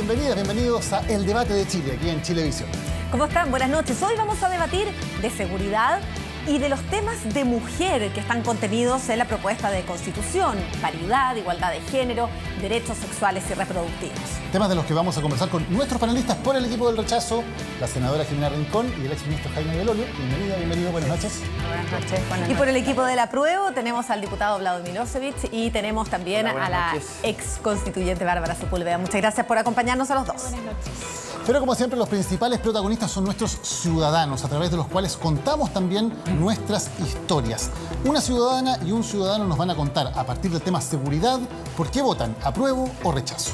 bienvenidas, bienvenidos a El Debate de Chile, aquí en Chilevisión. ¿Cómo están? Buenas noches. Hoy vamos a debatir de seguridad y de los temas de mujer que están contenidos en la propuesta de Constitución: paridad, igualdad de género, derechos sexuales y reproductivos. Temas de los que vamos a conversar con nuestros panelistas por el equipo del rechazo, la senadora Jimena Rincón y el exministro Jaime Belolio. Bienvenida, bienvenido, buenas noches. Buenas noches. Y por el equipo del apruebo tenemos al diputado Vlado Milosevic y tenemos también a la ex constituyente Bárbara Sepúlveda. Muchas gracias por acompañarnos a los dos. Buenas noches. Pero como siempre, los principales protagonistas son nuestros ciudadanos, a través de los cuales contamos también nuestras historias. Una ciudadana y un ciudadano nos van a contar, a partir del tema seguridad, por qué votan apruebo o rechazo.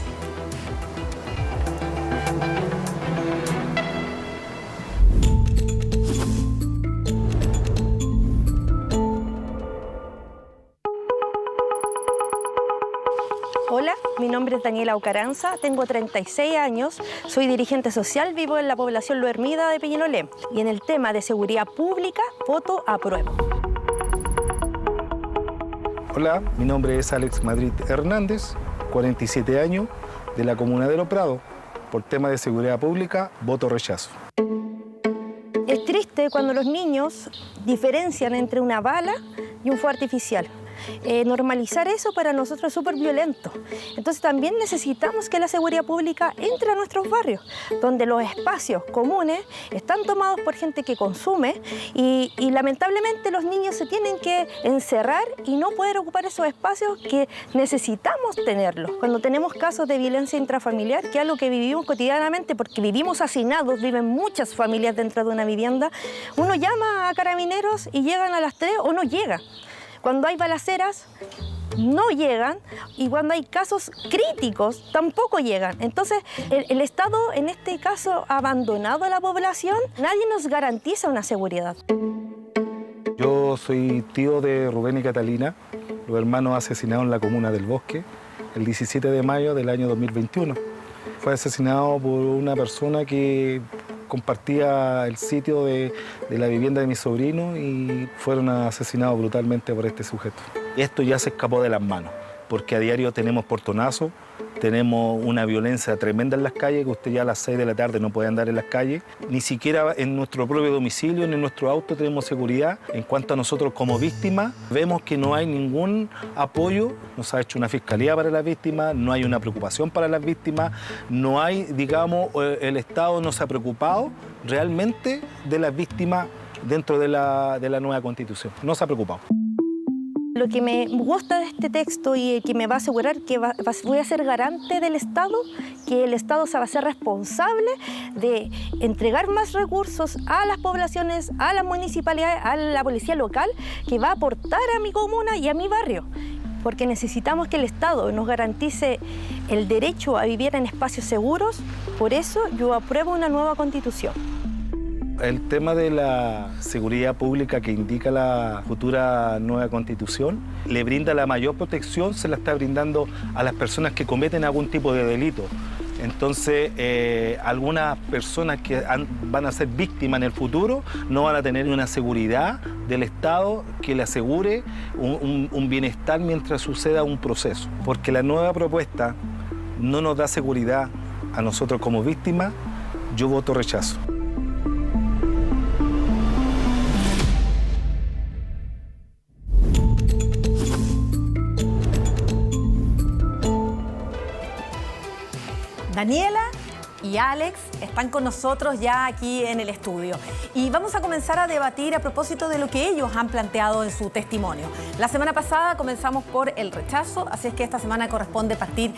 Hola, mi nombre es Daniela Ocaranza, tengo 36 años, soy dirigente social, vivo en la población Lo Hermida de Peñalolén. Y en el tema de seguridad pública, voto apruebo. Hola, mi nombre es Alex Madrid Hernández, 47 años, de la comuna de Lo Prado. Por tema de seguridad pública, voto rechazo. Es triste cuando los niños diferencian entre una bala y un fuego artificial. Normalizar eso para nosotros es súper violento. Entonces también necesitamos que la seguridad pública entre a nuestros barrios, donde los espacios comunes están tomados por gente que consume y lamentablemente los niños se tienen que encerrar y no poder ocupar esos espacios que necesitamos tenerlos. Cuando tenemos casos de violencia intrafamiliar, que es algo que vivimos cotidianamente porque vivimos hacinados, viven muchas familias dentro de una vivienda, uno llama a carabineros y llegan a las 3 o no llegan. Cuando hay balaceras, no llegan, y cuando hay casos críticos, tampoco llegan. Entonces, el Estado, en este caso, ha abandonado a la población. Nadie nos garantiza una seguridad. Yo soy tío de Rubén y Catalina, los hermanos asesinados en la comuna del Bosque, el 17 de mayo del año 2021. Fue asesinado por una persona que compartía el sitio de la vivienda de mi sobrino y fueron asesinados brutalmente por este sujeto. Esto ya se escapó de las manos, porque a diario tenemos portonazos, tenemos una violencia tremenda en las calles, que usted ya a las 6 de la tarde no puede andar en las calles. Ni siquiera en nuestro propio domicilio, ni en nuestro auto tenemos seguridad. En cuanto a nosotros como víctimas, vemos que no hay ningún apoyo, no se ha hecho una fiscalía para las víctimas, no hay una preocupación para las víctimas, no hay, digamos, el Estado no se ha preocupado realmente de las víctimas dentro de la nueva Constitución, no se ha preocupado. Lo que me gusta de este texto y que me va a asegurar que voy a ser garante del Estado, que el Estado se va a ser responsable de entregar más recursos a las poblaciones, a las municipalidades, a la policía local, que va a aportar a mi comuna y a mi barrio. Porque necesitamos que el Estado nos garantice el derecho a vivir en espacios seguros. Por eso yo apruebo una nueva Constitución. El tema de la seguridad pública que indica la futura nueva Constitución le brinda la mayor protección, se la está brindando a las personas que cometen algún tipo de delito. Entonces, algunas personas que van a ser víctimas en el futuro no van a tener una seguridad del Estado que le asegure un bienestar mientras suceda un proceso. Porque la nueva propuesta no nos da seguridad a nosotros como víctimas. Yo voto rechazo. Daniela y Alex están con nosotros ya aquí en el estudio y vamos a comenzar a debatir a propósito de lo que ellos han planteado en su testimonio. La semana pasada comenzamos por el rechazo, así es que esta semana corresponde partir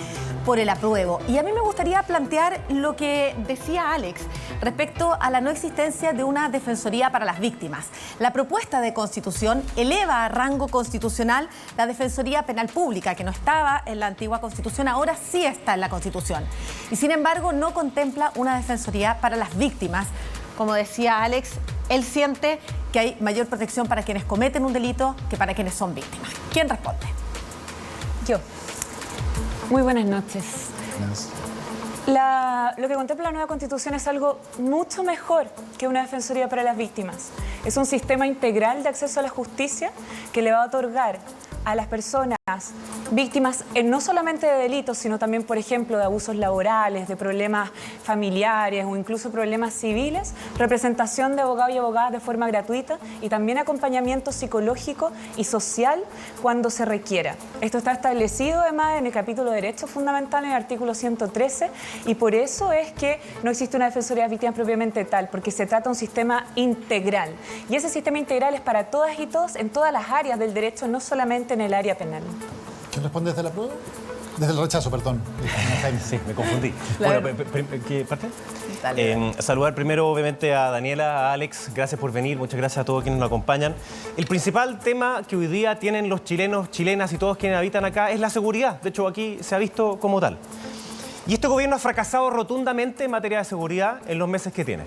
por el apruebo. Y a mí me gustaría plantear lo que decía Alex respecto a la no existencia de una defensoría para las víctimas. La propuesta de Constitución eleva a rango constitucional la Defensoría Penal Pública, que no estaba en la antigua Constitución, ahora sí está en la Constitución. Y sin embargo no contempla una defensoría para las víctimas. Como decía Alex, él siente que hay mayor protección para quienes cometen un delito que para quienes son víctimas. ¿Quién responde? Yo. Muy buenas noches. Lo que contempla la nueva Constitución es algo mucho mejor que una defensoría para las víctimas. Es un sistema integral de acceso a la justicia que le va a otorgar a las personas víctimas no solamente de delitos, sino también, por ejemplo, de abusos laborales, de problemas familiares o incluso problemas civiles, representación de abogados y abogadas de forma gratuita y también acompañamiento psicológico y social cuando se requiera. Esto está establecido además en el capítulo de Derechos Fundamentales, en el artículo 113, y por eso es que no existe una defensoría de víctimas propiamente tal, porque se trata de un sistema integral. Y ese sistema integral es para todas y todos en todas las áreas del derecho, no solamente en el área penal. ¿Quién responde desde la prueba? Desde el rechazo, perdón. Sí, me confundí. Bueno, ¿qué parte? Saludar primero, obviamente, a Daniela, a Alex. Gracias por venir. Muchas gracias a todos quienes nos acompañan. El principal tema que hoy día tienen los chilenos, chilenas y todos quienes habitan acá es la seguridad. De hecho, aquí se ha visto como tal. Y este gobierno ha fracasado rotundamente en materia de seguridad en los meses que tiene.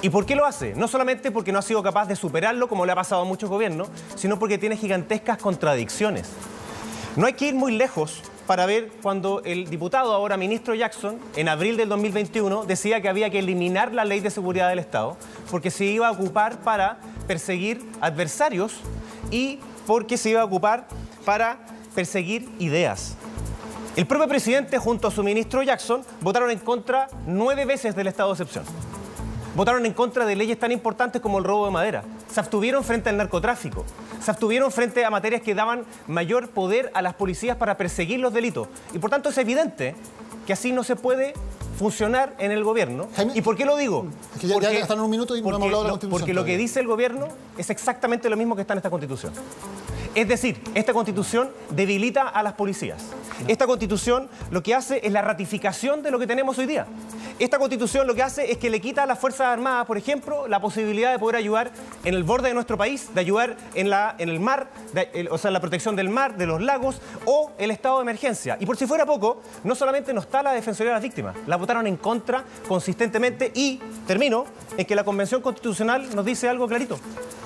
¿Y por qué lo hace? No solamente porque no ha sido capaz de superarlo, como le ha pasado a muchos gobiernos, sino porque tiene gigantescas contradicciones. No hay que ir muy lejos para ver cuando el diputado, ahora ministro Jackson, en abril del 2021, decía que había que eliminar la Ley de Seguridad del Estado porque se iba a ocupar para perseguir adversarios y porque se iba a ocupar para perseguir ideas. El propio presidente, junto a su ministro Jackson, votaron en contra 9 veces del estado de excepción. Votaron en contra de leyes tan importantes como el robo de madera. Se abstuvieron frente al narcotráfico. Se abstuvieron frente a materias que daban mayor poder a las policías para perseguir los delitos. Y por tanto es evidente que así no se puede funcionar en el gobierno. Jaime, ¿Y por qué lo digo? Es que ya gastaron un minuto y no hemos hablado de la Constitución. Porque lo que dice el gobierno es exactamente lo mismo que está en esta Constitución. Es decir, esta Constitución debilita a las policías. Esta Constitución lo que hace es la ratificación de lo que tenemos hoy día. Esta Constitución lo que hace es que le quita a las Fuerzas Armadas, por ejemplo, la posibilidad de poder ayudar en el borde de nuestro país, de ayudar en el mar, o sea, la protección del mar, de los lagos o el estado de emergencia. Y por si fuera poco, no solamente no está la Defensoría de las Víctimas, la votaron en contra consistentemente y, termino, en que la Convención Constitucional nos dice algo clarito.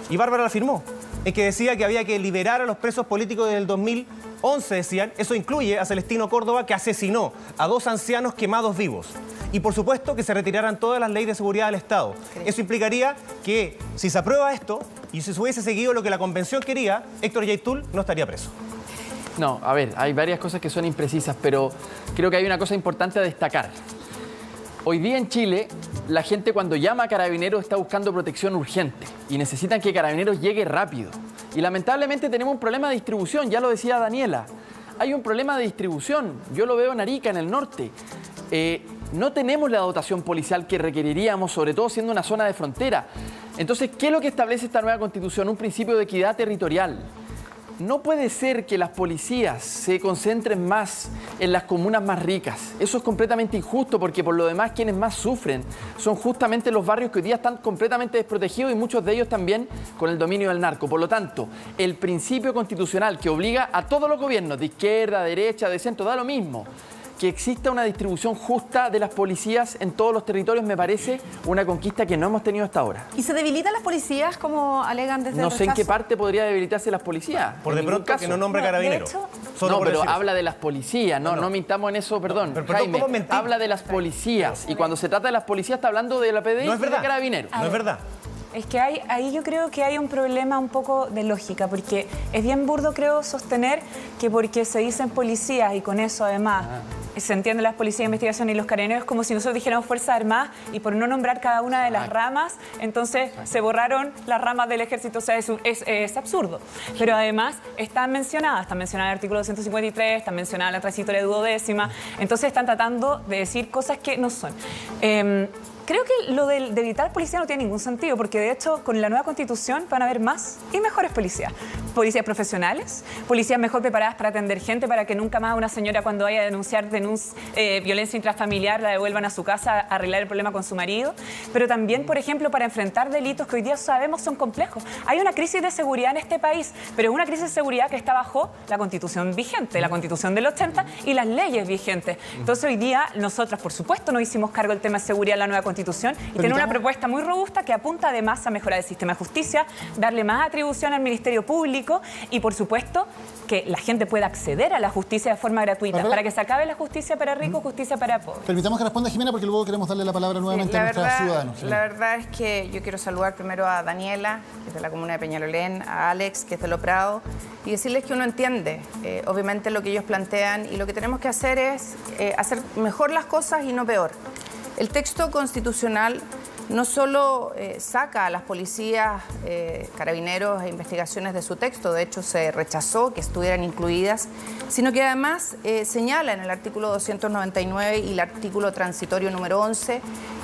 Y Bárbara la firmó, en que decía que había que liberar a los presos políticos del 2011, decían. Eso incluye a Celestino Córdoba, que asesinó a 2 ancianos quemados vivos. Y por supuesto que se retiraran todas las leyes de seguridad del Estado. Eso implicaría que si se aprueba esto y si se hubiese seguido lo que la Convención quería, Héctor Yaitul no estaría preso. No, a ver, hay varias cosas que son imprecisas, pero creo que hay una cosa importante a destacar. Hoy día en Chile, la gente cuando llama a Carabineros está buscando protección urgente y necesitan que Carabineros llegue rápido. Y lamentablemente tenemos un problema de distribución, ya lo decía Daniela. Hay un problema de distribución, yo lo veo en Arica, en el norte. No tenemos la dotación policial que requeriríamos, sobre todo siendo una zona de frontera. Entonces, ¿qué es lo que establece esta nueva Constitución? Un principio de equidad territorial. No puede ser que las policías se concentren más en las comunas más ricas. Eso es completamente injusto porque por lo demás quienes más sufren son justamente los barrios que hoy día están completamente desprotegidos y muchos de ellos también con el dominio del narco. Por lo tanto, el principio constitucional que obliga a todos los gobiernos, de izquierda, derecha, de centro, da lo mismo, que exista una distribución justa de las policías en todos los territorios, me parece una conquista que no hemos tenido hasta ahora. ¿Y se debilitan las policías como alegan desde el No sé en qué rechazo? parte podría debilitarse las policías. Por de pronto que no nombre Carabineros. No, pero habla de las policías, no mintamos en eso, perdón. Pero, Jaime, ¿cómo mentir? habla de las policías. Y cuando se trata de las policías está hablando de la PDI No es y de verdad. Carabineros. No es verdad. Es que ahí yo creo que hay un problema un poco de lógica, porque es bien burdo, creo, sostener que porque se dicen policías y con eso además se entienden las policías de investigación y los carabineros como si nosotros dijéramos Fuerzas Armadas y por no nombrar cada una de las ramas, entonces se borraron las ramas del ejército. O sea, es absurdo. Pero además está mencionada el artículo 253, está mencionada la transitoria duodécima, entonces están tratando de decir cosas que no son. Creo que lo de evitar policía no tiene ningún sentido, porque de hecho con la nueva Constitución van a haber más y mejores policías. Policías profesionales, policías mejor preparadas para atender gente, para que nunca más una señora cuando vaya a denunciar violencia intrafamiliar la devuelvan a su casa a arreglar el problema con su marido. Pero también, por ejemplo, para enfrentar delitos que hoy día sabemos son complejos. Hay una crisis de seguridad en este país, pero es una crisis de seguridad que está bajo la Constitución vigente, la Constitución del 80 y las leyes vigentes. Entonces hoy día nosotros, por supuesto, no hicimos cargo del tema de seguridad en la nueva Constitución. Constitución y tener una propuesta muy robusta que apunta además a mejorar el sistema de justicia, darle más atribución al Ministerio Público y, por supuesto, que la gente pueda acceder a la justicia de forma gratuita, para que se acabe la justicia para ricos, justicia para pobres. Permitamos que responda Jimena, porque luego queremos darle la palabra nuevamente a nuestros ciudadanos. La verdad es que yo quiero saludar primero a Daniela, que es de la comuna de Peñalolén, a Alex, que es de Lo Prado, y decirles que uno entiende, obviamente, lo que ellos plantean, y lo que tenemos que hacer es hacer mejor las cosas y no peor. El texto constitucional no solo saca a las policías, carabineros e investigaciones de su texto, de hecho se rechazó que estuvieran incluidas, sino que además señala en el artículo 299 y el artículo transitorio número 11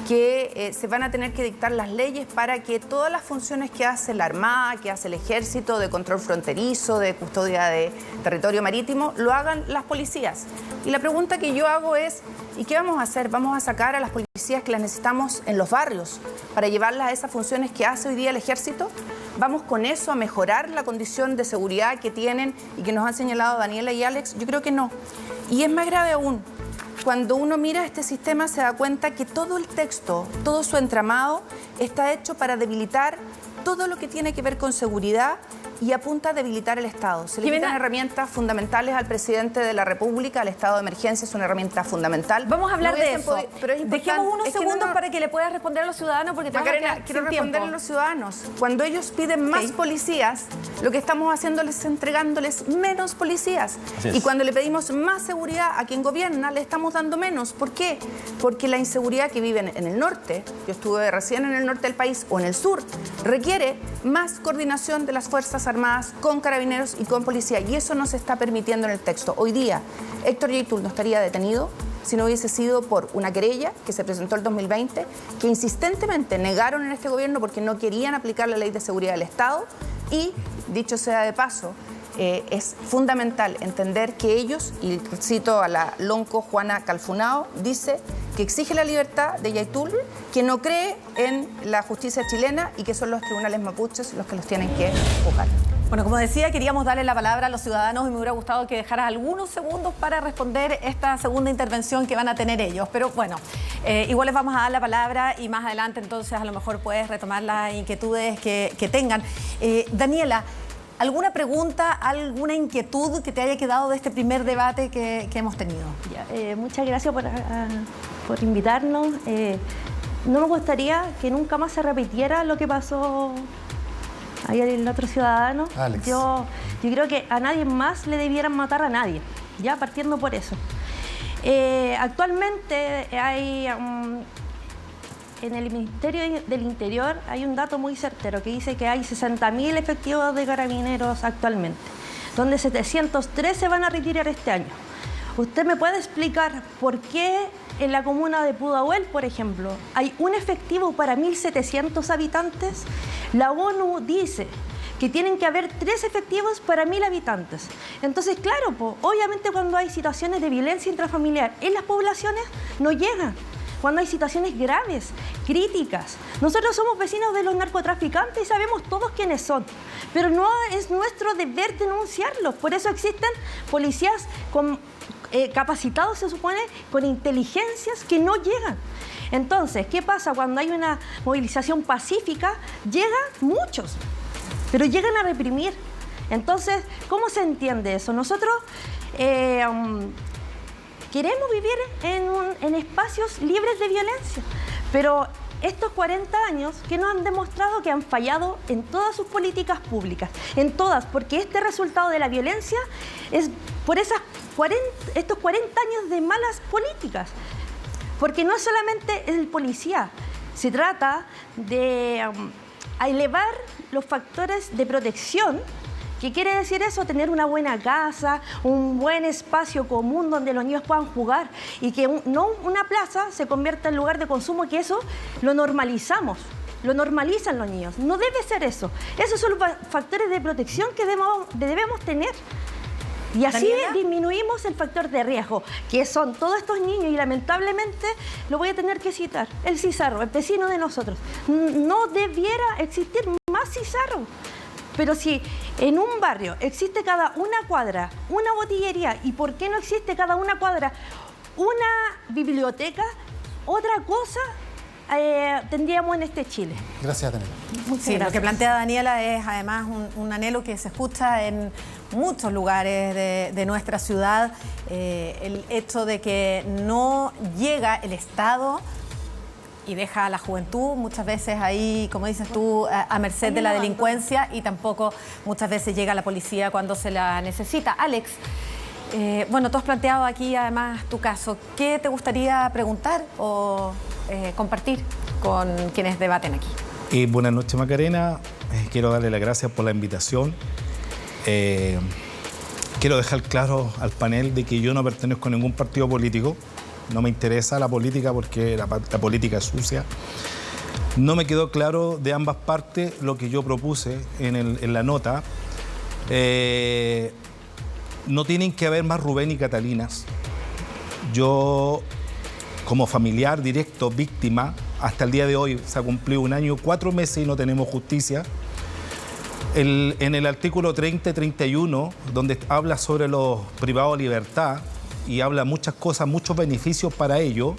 que se van a tener que dictar las leyes para que todas las funciones que hace la Armada, que hace el Ejército, de control fronterizo, de custodia de territorio marítimo, lo hagan las policías. Y la pregunta que yo hago es, ¿y qué vamos a hacer? ¿Vamos a sacar a las policías que las necesitamos en los barrios para llevarlas a esas funciones que hace hoy día el Ejército? ¿Vamos con eso a mejorar la condición de seguridad que tienen y que nos han señalado Daniela y Alex? Yo creo que no. Y es más grave aún. Cuando uno mira este sistema se da cuenta que todo el texto, todo su entramado está hecho para debilitar todo lo que tiene que ver con seguridad y apunta a debilitar el Estado. Se le quitan herramientas fundamentales al presidente de la República, al estado de emergencia es una herramienta fundamental. Vamos a hablar de eso. Pero es dejemos unos segundos para que le puedas responder a los ciudadanos, porque Macarena, quiero responderle a los ciudadanos. Cuando ellos piden más policías, lo que estamos haciéndoles es entregándoles menos policías. Y cuando le pedimos más seguridad a quien gobierna, le estamos dando menos. ¿Por qué? Porque la inseguridad que viven en el norte, yo estuve recién en el norte del país o en el sur, requiere más coordinación de las Fuerzas Armadas con carabineros y con policía, y eso no se está permitiendo en el texto. Hoy día, Héctor Yaitul no estaría detenido si no hubiese sido por una querella que se presentó el 2020, que insistentemente negaron en este gobierno porque no querían aplicar la Ley de Seguridad del Estado, y, dicho sea de paso, es fundamental entender que ellos, y cito a la lonco Juana Calfunao, dice que exige la libertad de Yaitul, que no cree en la justicia chilena y que son los tribunales mapuches los que los tienen que juzgar. Bueno, como decía, queríamos darle la palabra a los ciudadanos y me hubiera gustado que dejaras algunos segundos para responder esta segunda intervención que van a tener ellos. Pero bueno, igual les vamos a dar la palabra y más adelante entonces a lo mejor puedes retomar las inquietudes que tengan. Daniela, ¿alguna pregunta, alguna inquietud que te haya quedado de este primer debate que hemos tenido? Muchas gracias por invitarnos. No me gustaría que nunca más se repitiera lo que pasó ahí el otro ciudadano. Alex. Yo creo que a nadie más le debieran matar a nadie, ya partiendo por eso. Actualmente hay... en el Ministerio del Interior hay un dato muy certero que dice que hay 60.000 efectivos de carabineros actualmente, donde 703 se van a retirar este año. ¿Usted me puede explicar por qué en la comuna de Pudahuel, por ejemplo, hay un efectivo para 1.700 habitantes? La ONU dice que tienen que haber 3 efectivos para 1.000 habitantes. Entonces, claro, obviamente cuando hay situaciones de violencia intrafamiliar en las poblaciones, no llegan. Cuando hay situaciones graves, críticas. Nosotros somos vecinos de los narcotraficantes y sabemos todos quiénes son, pero no es nuestro deber denunciarlos. Por eso existen policías capacitados, se supone, con inteligencias que no llegan. Entonces, ¿qué pasa cuando hay una movilización pacífica? Llegan muchos, pero llegan a reprimir. Entonces, ¿cómo se entiende eso? Nosotros queremos vivir en espacios libres de violencia, pero estos 40 años que nos han demostrado que han fallado en todas sus políticas públicas, en todas, porque este resultado de la violencia es por estos 40 años de malas políticas, porque no es solamente el policía, se trata de elevar los factores de protección. ¿Qué quiere decir eso? Tener una buena casa, un buen espacio común donde los niños puedan jugar y que no una plaza se convierta en lugar de consumo, que eso lo normalizamos, lo normalizan los niños. No debe ser eso. Esos son los factores de protección que debemos tener. Y así disminuimos el factor de riesgo, que son todos estos niños, y lamentablemente lo voy a tener que citar, el Cizarro, el vecino de nosotros. No debiera existir más Cizarro. Pero si en un barrio existe cada una cuadra una botillería, ¿y por qué no existe cada una cuadra una biblioteca? Otra cosa tendríamos en este Chile. Gracias, Daniela. Muchas Sí, gracias. lo que plantea Daniela es además un anhelo que se escucha en muchos lugares de nuestra ciudad. El hecho de que no llega el Estado y deja a la juventud muchas veces ahí, como dices tú, a merced de la delincuencia, y tampoco muchas veces llega la policía cuando se la necesita. Alex, bueno, tú has planteado aquí además tu caso. ¿Qué te gustaría preguntar o compartir con quienes debaten aquí? Buenas noches, Macarena. Quiero darle las gracias por la invitación. Quiero dejar claro al panel de que yo no pertenezco a ningún partido político. No me interesa la política porque la política es sucia. No me quedó claro de ambas partes lo que yo propuse en la nota. No tienen que haber más Rubén y Catalinas. Yo, como familiar directo, víctima, hasta el día de hoy se ha cumplido 1 año, 4 meses y no tenemos justicia. En el artículo 30 y 31, donde habla sobre los privados de libertad y habla muchas cosas, muchos beneficios para ellos,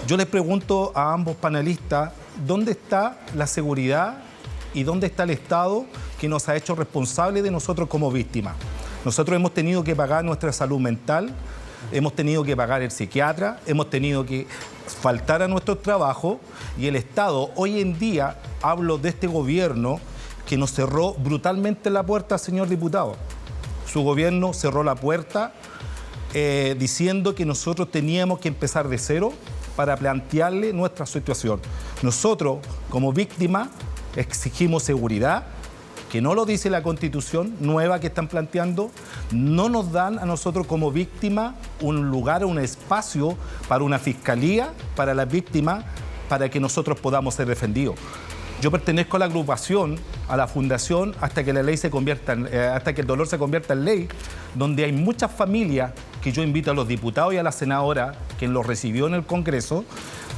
yo les pregunto a ambos panelistas, ¿dónde está la seguridad y dónde está el Estado que nos ha hecho responsables de nosotros como víctimas? Nosotros hemos tenido que pagar nuestra salud mental, hemos tenido que pagar el psiquiatra, hemos tenido que faltar a nuestro trabajo, y el Estado, hoy en día, hablo de este gobierno que nos cerró brutalmente la puerta, señor diputado. Su gobierno cerró la puerta diciendo que nosotros teníamos que empezar de cero para plantearle nuestra situación. Nosotros, como víctimas, exigimos seguridad, que no lo dice la Constitución nueva que están planteando. No nos dan a nosotros como víctimas un lugar, un espacio para una fiscalía, para las víctimas, para que nosotros podamos ser defendidos. Yo pertenezco a la agrupación, a la fundación, hasta que la ley se convierta, hasta que el dolor se convierta en ley, donde hay muchas familias que yo invito a los diputados y a la senadora, quien los recibió en el Congreso,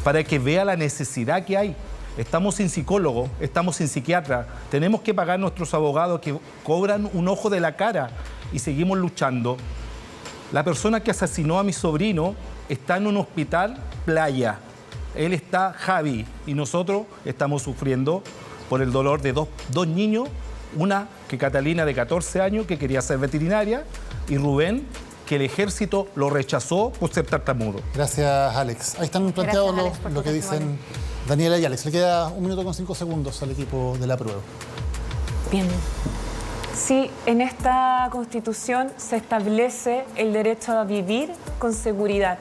para que vea la necesidad que hay. Estamos sin psicólogos, estamos sin psiquiatras, tenemos que pagar a nuestros abogados que cobran un ojo de la cara y seguimos luchando. La persona que asesinó a mi sobrino está en un hospital Playa. Él está, Javi, y nosotros estamos sufriendo por el dolor de dos niños, una que Catalina de 14 años que quería ser veterinaria, y Rubén, que el ejército lo rechazó por ser tartamudo. Gracias, Alex. Ahí están planteados lo que dicen Daniela y Alex. Le queda 1 minuto con 5 segundos al equipo de la prueba. Bien. Sí, en esta Constitución se establece el derecho a vivir con seguridad.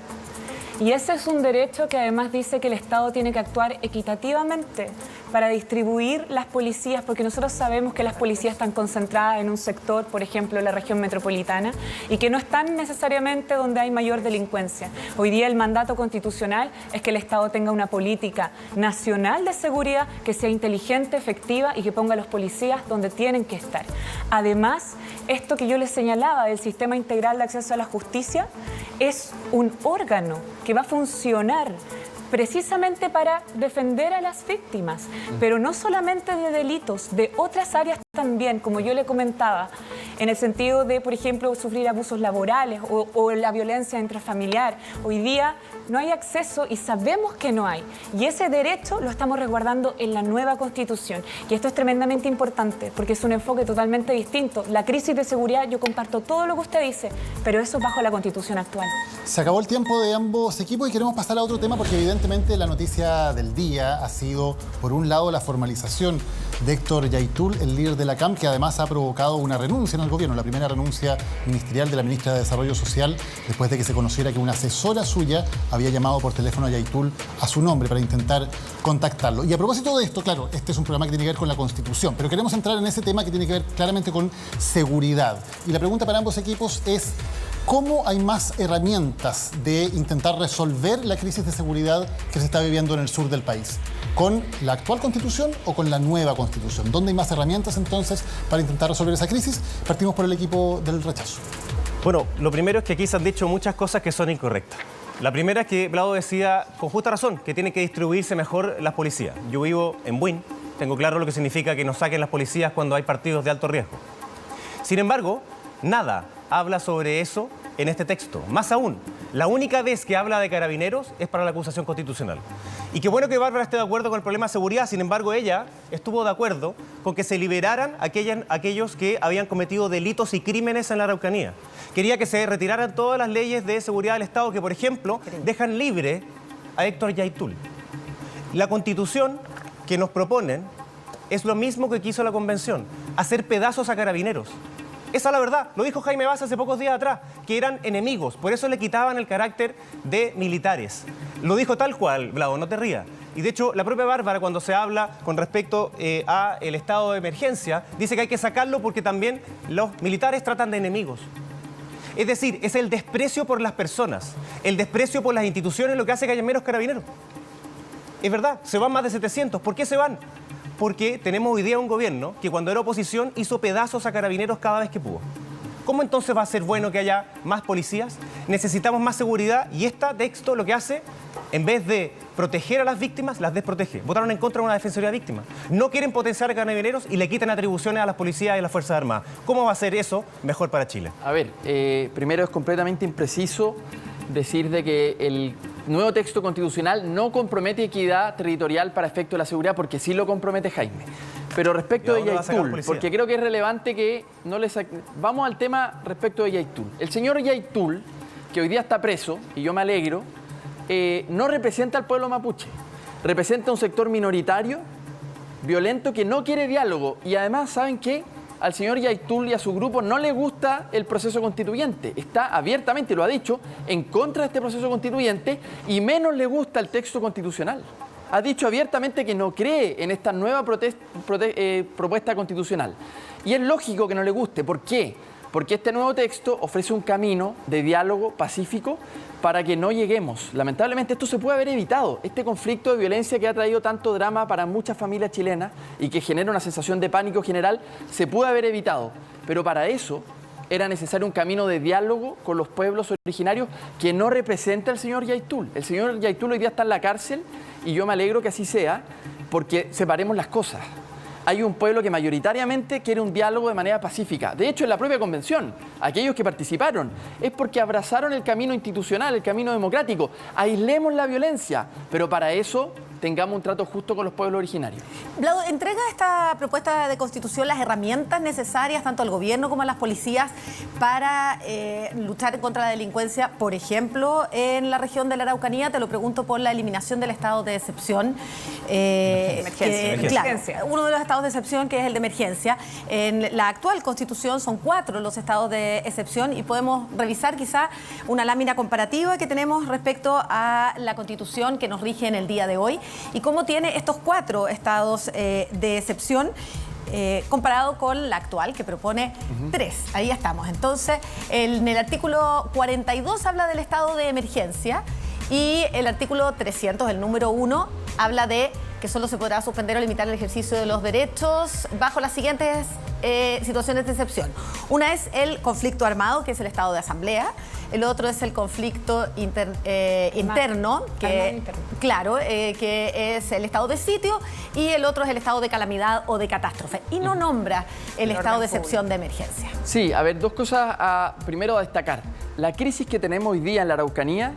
Y ese es un derecho que además dice que el Estado tiene que actuar equitativamente para distribuir las policías, porque nosotros sabemos que las policías están concentradas en un sector, por ejemplo, la región metropolitana, y que no están necesariamente donde hay mayor delincuencia. Hoy día el mandato constitucional es que el Estado tenga una política nacional de seguridad que sea inteligente, efectiva y que ponga a los policías donde tienen que estar. Además, esto que yo les señalaba del Sistema Integral de Acceso a la Justicia es un órgano que va a funcionar precisamente para defender a las víctimas, pero no solamente de delitos, de otras áreas también, como yo le comentaba, en el sentido de, por ejemplo, sufrir abusos laborales o la violencia intrafamiliar. Hoy día no hay acceso y sabemos que no hay. Y ese derecho lo estamos resguardando en la nueva Constitución. Y esto es tremendamente importante porque es un enfoque totalmente distinto. La crisis de seguridad, yo comparto todo lo que usted dice, pero eso es bajo la Constitución actual. Se acabó el tiempo de ambos equipos y queremos pasar a otro tema porque evidentemente la noticia del día ha sido, por un lado, la formalización de Héctor Yaitul, el líder de la CAM, que además ha provocado una renuncia en el gobierno, la primera renuncia ministerial de la ministra de Desarrollo Social, después de que se conociera que una asesora suya había llamado por teléfono a Yaitul a su nombre para intentar contactarlo. Y a propósito de esto, claro, este es un programa que tiene que ver con la Constitución, pero queremos entrar en ese tema que tiene que ver claramente con seguridad. Y la pregunta para ambos equipos es: ¿cómo hay más herramientas de intentar resolver la crisis de seguridad que se está viviendo en el sur del país? ¿Con la actual Constitución o con la nueva Constitución? ¿Dónde hay más herramientas entonces para intentar resolver esa crisis? Partimos por el equipo del rechazo. Bueno, lo primero es que aquí se han dicho muchas cosas que son incorrectas. La primera es que Vlado decía, con justa razón, que tienen que distribuirse mejor las policías. Yo vivo en Buin, tengo claro lo que significa que nos saquen las policías cuando hay partidos de alto riesgo. Sin embargo, nada habla sobre eso en este texto. Más aún, La única vez que habla de carabineros es para la acusación constitucional. Y qué bueno que Bárbara esté de acuerdo con el problema de seguridad, sin embargo ella estuvo de acuerdo con que se liberaran aquellos que habían cometido delitos y crímenes en la Araucanía. Quería que se retiraran todas las leyes de seguridad del Estado que, por ejemplo, dejan libre a Héctor Yaitul. La Constitución que nos proponen es lo mismo que quiso la Convención, hacer pedazos a carabineros. Esa es la verdad, lo dijo Jaime Baza hace pocos días atrás, que eran enemigos, por eso le quitaban el carácter de militares. Lo dijo tal cual, Vlado, no te rías. Y de hecho, la propia Bárbara, cuando se habla con respecto a el estado de emergencia, dice que hay que sacarlo porque también los militares tratan de enemigos. Es decir, es el desprecio por las personas, el desprecio por las instituciones lo que hace que haya menos carabineros. Es verdad, se van más de 700. ¿Por qué se van? Porque tenemos hoy día un gobierno que cuando era oposición hizo pedazos a carabineros cada vez que pudo. ¿Cómo entonces va a ser bueno que haya más policías? Necesitamos más seguridad y este texto lo que hace, en vez de proteger a las víctimas, las desprotege. Votaron en contra de una defensoría de víctimas. No quieren potenciar a carabineros y le quitan atribuciones a las policías y a las Fuerzas Armadas. ¿Cómo va a ser eso mejor para Chile? A ver, primero es completamente impreciso decir de que el nuevo texto constitucional no compromete equidad territorial para efecto de la seguridad, porque sí lo compromete Jaime. Pero respecto de Yaitul, porque creo que es relevante que no les... Vamos al tema respecto de Yaitul. El señor Yaitul, que hoy día está preso, y yo me alegro, no representa al pueblo mapuche. Representa un sector minoritario, violento, que no quiere diálogo. Y además, ¿saben qué? Al señor Yaitul y a su grupo no le gusta el proceso constituyente. Está abiertamente, lo ha dicho, en contra de este proceso constituyente y menos le gusta el texto constitucional. Ha dicho abiertamente que no cree en esta nueva propuesta constitucional. Y es lógico que no le guste. ¿Por qué? Porque este nuevo texto ofrece un camino de diálogo pacífico para que no lleguemos. Lamentablemente esto se puede haber evitado. Este conflicto de violencia que ha traído tanto drama para muchas familias chilenas y que genera una sensación de pánico general, se puede haber evitado. Pero para eso era necesario un camino de diálogo con los pueblos originarios que no representa el señor Yaitul. El señor Yaitul hoy día está en la cárcel y yo me alegro que así sea, porque separemos las cosas. Hay un pueblo que mayoritariamente quiere un diálogo de manera pacífica. De hecho, en la propia convención, aquellos que participaron, es porque abrazaron el camino institucional, el camino democrático. Aislemos la violencia, pero para eso tengamos un trato justo con los pueblos originarios. Vlado, ¿entrega esta propuesta de constitución las herramientas necesarias tanto al gobierno como a las policías para luchar contra la delincuencia, por ejemplo, en la región de la Araucanía? Te lo pregunto por la eliminación del estado de excepción. Emergencia. Claro, uno de los estados de excepción, que es el de emergencia. En la actual constitución son 4 los estados de excepción y podemos revisar quizá una lámina comparativa que tenemos respecto a la constitución que nos rige en el día de hoy y cómo tiene estos 4 estados de excepción comparado con la actual que propone 3. Ahí estamos. Entonces, en el artículo 42 habla del estado de emergencia y el artículo 300, el número 1, habla de que solo se podrá suspender o limitar el ejercicio de los derechos bajo las siguientes situaciones de excepción. Una es el conflicto armado, que es el estado de asamblea. El otro es el conflicto interno, que es el estado de sitio. Y el otro es el estado de calamidad o de catástrofe. Y no nombra el estado de excepción de emergencia. Sí, a ver, dos cosas primero a destacar. La crisis que tenemos hoy día en la Araucanía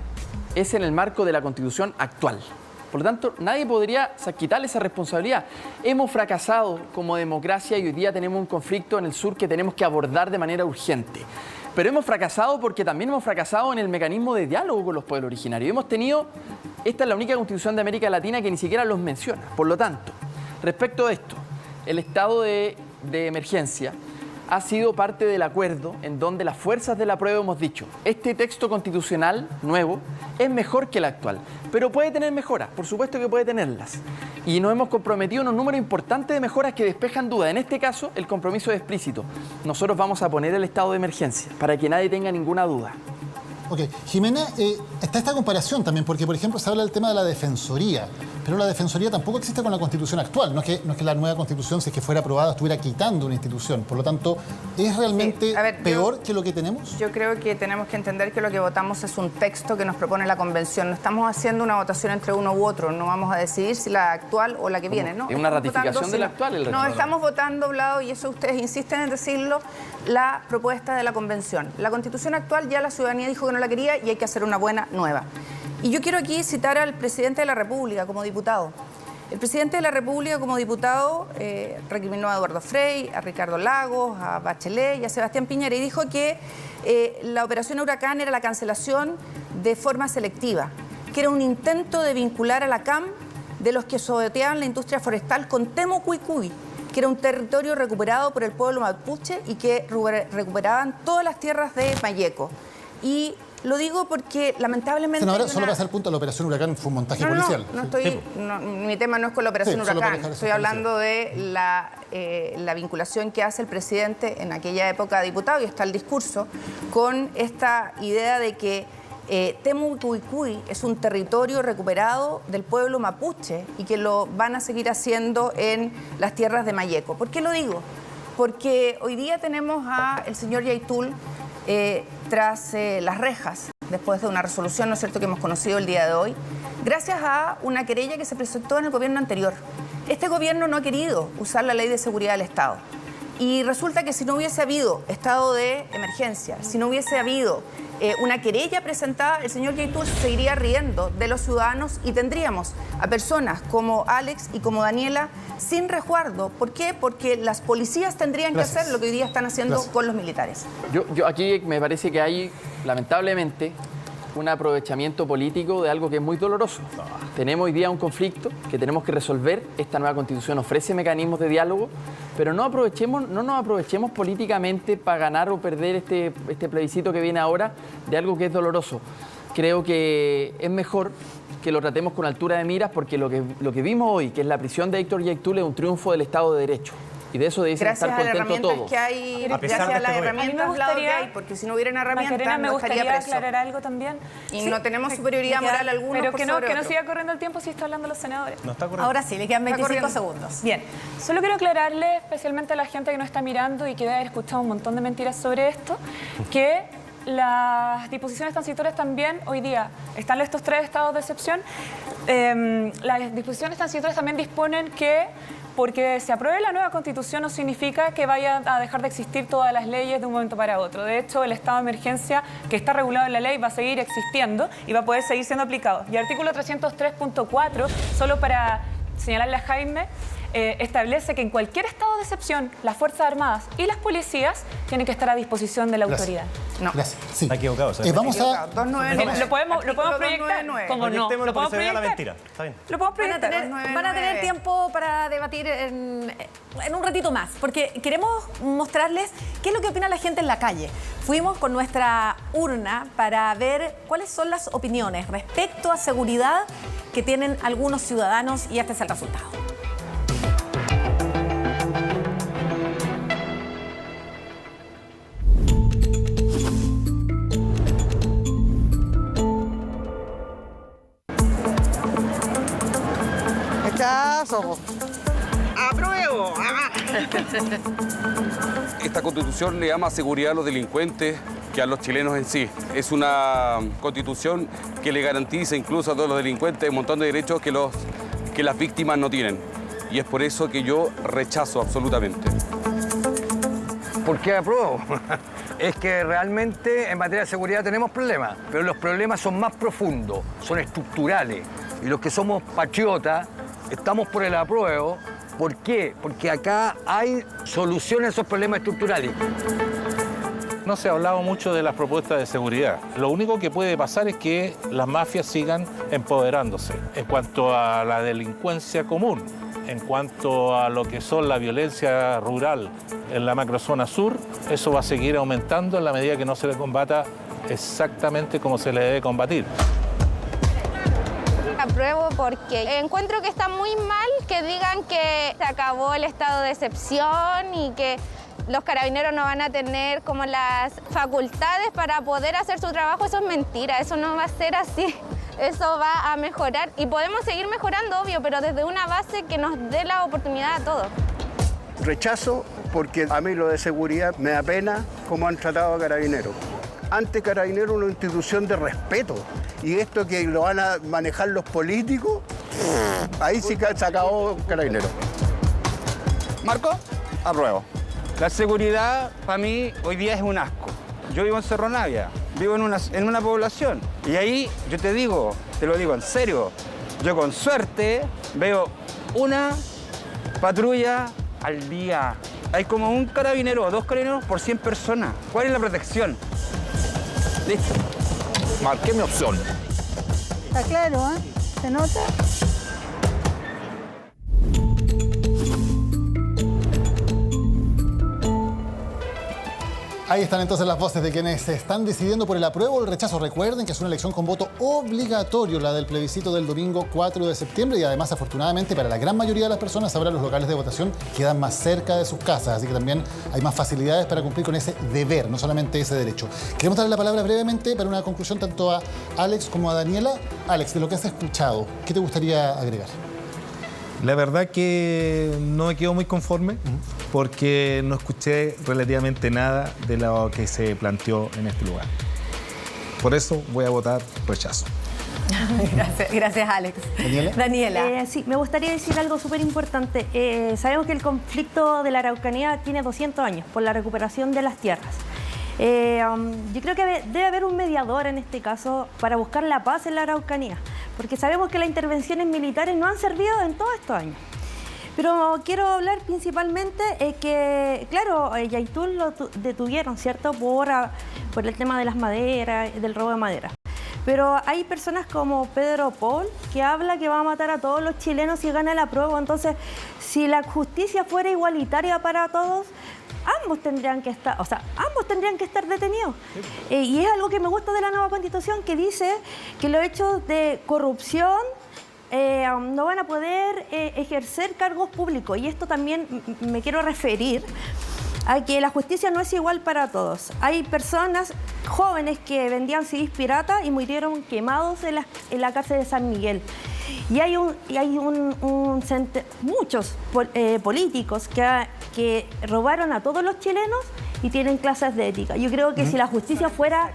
es en el marco de la Constitución actual. Por lo tanto, nadie podría quitarle esa responsabilidad. Hemos fracasado como democracia y hoy día tenemos un conflicto en el sur que tenemos que abordar de manera urgente. Pero hemos fracasado porque también hemos fracasado en el mecanismo de diálogo con los pueblos originarios. Esta es la única constitución de América Latina que ni siquiera los menciona. Por lo tanto, respecto a esto, el estado de emergencia ha sido parte del acuerdo en donde las fuerzas del apruebo hemos dicho, este texto constitucional nuevo es mejor que el actual, pero puede tener mejoras, por supuesto que puede tenerlas. Y nos hemos comprometido en un número importante de mejoras que despejan dudas. En este caso, el compromiso es explícito. Nosotros vamos a poner el estado de emergencia para que nadie tenga ninguna duda. Ok, Jimena, está esta comparación también, porque por ejemplo se habla del tema de la defensoría. pero la Defensoría tampoco existe con la Constitución actual. No es que la nueva Constitución, si es que fuera aprobada, estuviera quitando una institución. Por lo tanto, ¿es realmente peor que lo que tenemos? Yo creo que tenemos que entender que lo que votamos es un texto que nos propone la Convención. No estamos haciendo una votación entre uno u otro. No vamos a decidir si la actual o la que viene, ¿no? Es una ratificación de la actual. No, estamos votando, Vlado, y eso ustedes insisten en decirlo, la propuesta de la Convención. La Constitución actual ya la ciudadanía dijo que no la quería y hay que hacer una buena nueva. Y yo quiero aquí citar al presidente de la República como diputado. El presidente de la República como diputado recriminó a Eduardo Frei, a Ricardo Lagos, a Bachelet y a Sebastián Piñera y dijo que la operación Huracán era la cancelación de forma selectiva, que era un intento de vincular a la CAM de los que sobeteaban la industria forestal con Temucuicui, que era un territorio recuperado por el pueblo mapuche y que recuperaban todas las tierras de Mayeco. Y lo digo porque lamentablemente... Senadora, solo para hacer punto, la operación Huracán fue un montaje policial. Mi tema no es con la operación Huracán. Estoy hablando de la vinculación que hace el presidente en aquella época de diputado, y está el discurso, con esta idea de que Temucuicui es un territorio recuperado del pueblo mapuche y que lo van a seguir haciendo en las tierras de Mayeco. ¿Por qué lo digo? Porque hoy día tenemos al señor Yaitul tras las rejas, después de una resolución, ¿no es cierto?, que hemos conocido el día de hoy, gracias a una querella que se presentó en el gobierno anterior. Este gobierno no ha querido usar la Ley de Seguridad del Estado. Y resulta que si no hubiese habido estado de emergencia, si no hubiese habido una querella presentada, el señor Yaitul se seguiría riendo de los ciudadanos y tendríamos a personas como Alex y como Daniela sin resguardo. ¿Por qué? Porque las policías tendrían que hacer lo que hoy día están haciendo con los militares. Yo aquí me parece que hay, lamentablemente, un aprovechamiento político de algo que es muy doloroso. Tenemos hoy día un conflicto que tenemos que resolver. Esta nueva Constitución ofrece mecanismos de diálogo, pero no nos aprovechemos políticamente para ganar o perder este plebiscito que viene ahora de algo que es doloroso. Creo que es mejor que lo tratemos con altura de miras, porque lo que vimos hoy, que es la prisión de Héctor Yaitul, es un triunfo del Estado de Derecho. Y de eso deben estar contentos todos. Gracias a las herramientas que hay, porque si no hubieran herramientas, Macarena, no estaría preso. me gustaría aclarar algo también. Y no tenemos superioridad moral alguna. Pero que no siga corriendo el tiempo si está hablando los senadores. No está corriendo. Ahora sí, le quedan 25 segundos. Bien, solo quiero aclararle, especialmente a la gente que no está mirando y que debe haber escuchado un montón de mentiras sobre esto, que las disposiciones transitorias también hoy día están estos 3 estados de excepción. Las disposiciones transitorias también disponen que porque se apruebe la nueva Constitución no significa que vaya a dejar de existir todas las leyes de un momento para otro. De hecho, el estado de emergencia que está regulado en la ley va a seguir existiendo y va a poder seguir siendo aplicado. Y el artículo 303.4, solo para señalarle a Jaime, establece que en cualquier estado de excepción las Fuerzas Armadas y las policías tienen que estar a disposición de la autoridad. No. Gracias. Sí. Está equivocado. Vamos a... 299. Lo podemos proyectar. ¿Cómo no? ¿Lo podemos proyectar? La mentira. Está bien. Lo podemos proyectar. Van a tener tiempo para debatir en un ratito más, porque queremos mostrarles qué es lo que opina la gente en la calle. Fuimos con nuestra urna para ver cuáles son las opiniones respecto a seguridad que tienen algunos ciudadanos y este es el resultado. ¡Apruebo! Esta Constitución le da más seguridad a los delincuentes que a los chilenos en sí. Es una Constitución que le garantiza incluso a todos los delincuentes un montón de derechos que las víctimas no tienen. Y es por eso que yo rechazo absolutamente. ¿Por qué apruebo? Es que realmente en materia de seguridad tenemos problemas, pero los problemas son más profundos, son estructurales. Y los que somos patriotas estamos por el apruebo. ¿Por qué? Porque acá hay soluciones a esos problemas estructurales. No se ha hablado mucho de las propuestas de seguridad. Lo único que puede pasar es que las mafias sigan empoderándose en cuanto a la delincuencia común, en cuanto a lo que son la violencia rural en la macrozona sur. Eso va a seguir aumentando en la medida que no se le combata exactamente como se le debe combatir. Apruebo porque encuentro que está muy mal que digan que se acabó el estado de excepción y que los carabineros no van a tener como las facultades para poder hacer su trabajo. Eso es mentira, eso no va a ser así. eso va a mejorar y podemos seguir mejorando, obvio, pero desde una base que nos dé la oportunidad a todos. Rechazo porque a mí lo de seguridad me da pena cómo han tratado a Carabineros. Antes Carabineros era una institución de respeto y esto que lo van a manejar los políticos, ahí sí que se acabó Carabineros. Marco, apruebo. La seguridad para mí hoy día es un asco. Yo vivo en Cerro Navia, vivo en una población y ahí yo te digo, te lo digo en serio, yo con suerte veo una patrulla al día. Hay como un carabinero o 2 carabineros por 100 personas. ¿Cuál es la protección? Listo. Marqué mi opción. Está claro, ¿eh? ¿Se nota? Ahí están entonces las voces de quienes se están decidiendo por el apruebo o el rechazo. Recuerden que es una elección con voto obligatorio, la del plebiscito del domingo 4 de septiembre. Y además, afortunadamente, para la gran mayoría de las personas, ahora los locales de votación quedan más cerca de sus casas. Así que también hay más facilidades para cumplir con ese deber, no solamente ese derecho. Queremos darle la palabra brevemente para una conclusión tanto a Alex como a Daniela. Alex, de lo que has escuchado, ¿qué te gustaría agregar? La verdad que no me quedo muy conforme porque no escuché relativamente nada de lo que se planteó en este lugar. Por eso voy a votar rechazo. Gracias, Alex. ¿Daniela? Daniela. Sí, me gustaría decir algo súper importante. Sabemos que el conflicto de la Araucanía tiene 200 años por la recuperación de las tierras. Yo creo que debe haber un mediador en este caso para buscar la paz en la Araucanía, porque sabemos que las intervenciones militares no han servido en todos estos años. Pero quiero hablar principalmente que, claro, Yaitul lo detuvieron, ¿cierto?, por el tema de las maderas, del robo de madera. Pero hay personas como Pedro Paul que habla que va a matar a todos los chilenos si gana el apruebo. Entonces, si la justicia fuera igualitaria para todos, ambos tendrían que estar detenidos. Y es algo que me gusta de la nueva Constitución, que dice que los hechos de corrupción no van a poder ejercer cargos públicos. Y esto también me quiero referir a que la justicia no es igual para todos. Hay personas jóvenes que vendían CDs piratas y murieron quemados en la cárcel de San Miguel. Y hay muchos políticos que robaron a todos los chilenos y tienen clases de ética. Yo creo que si la justicia fuera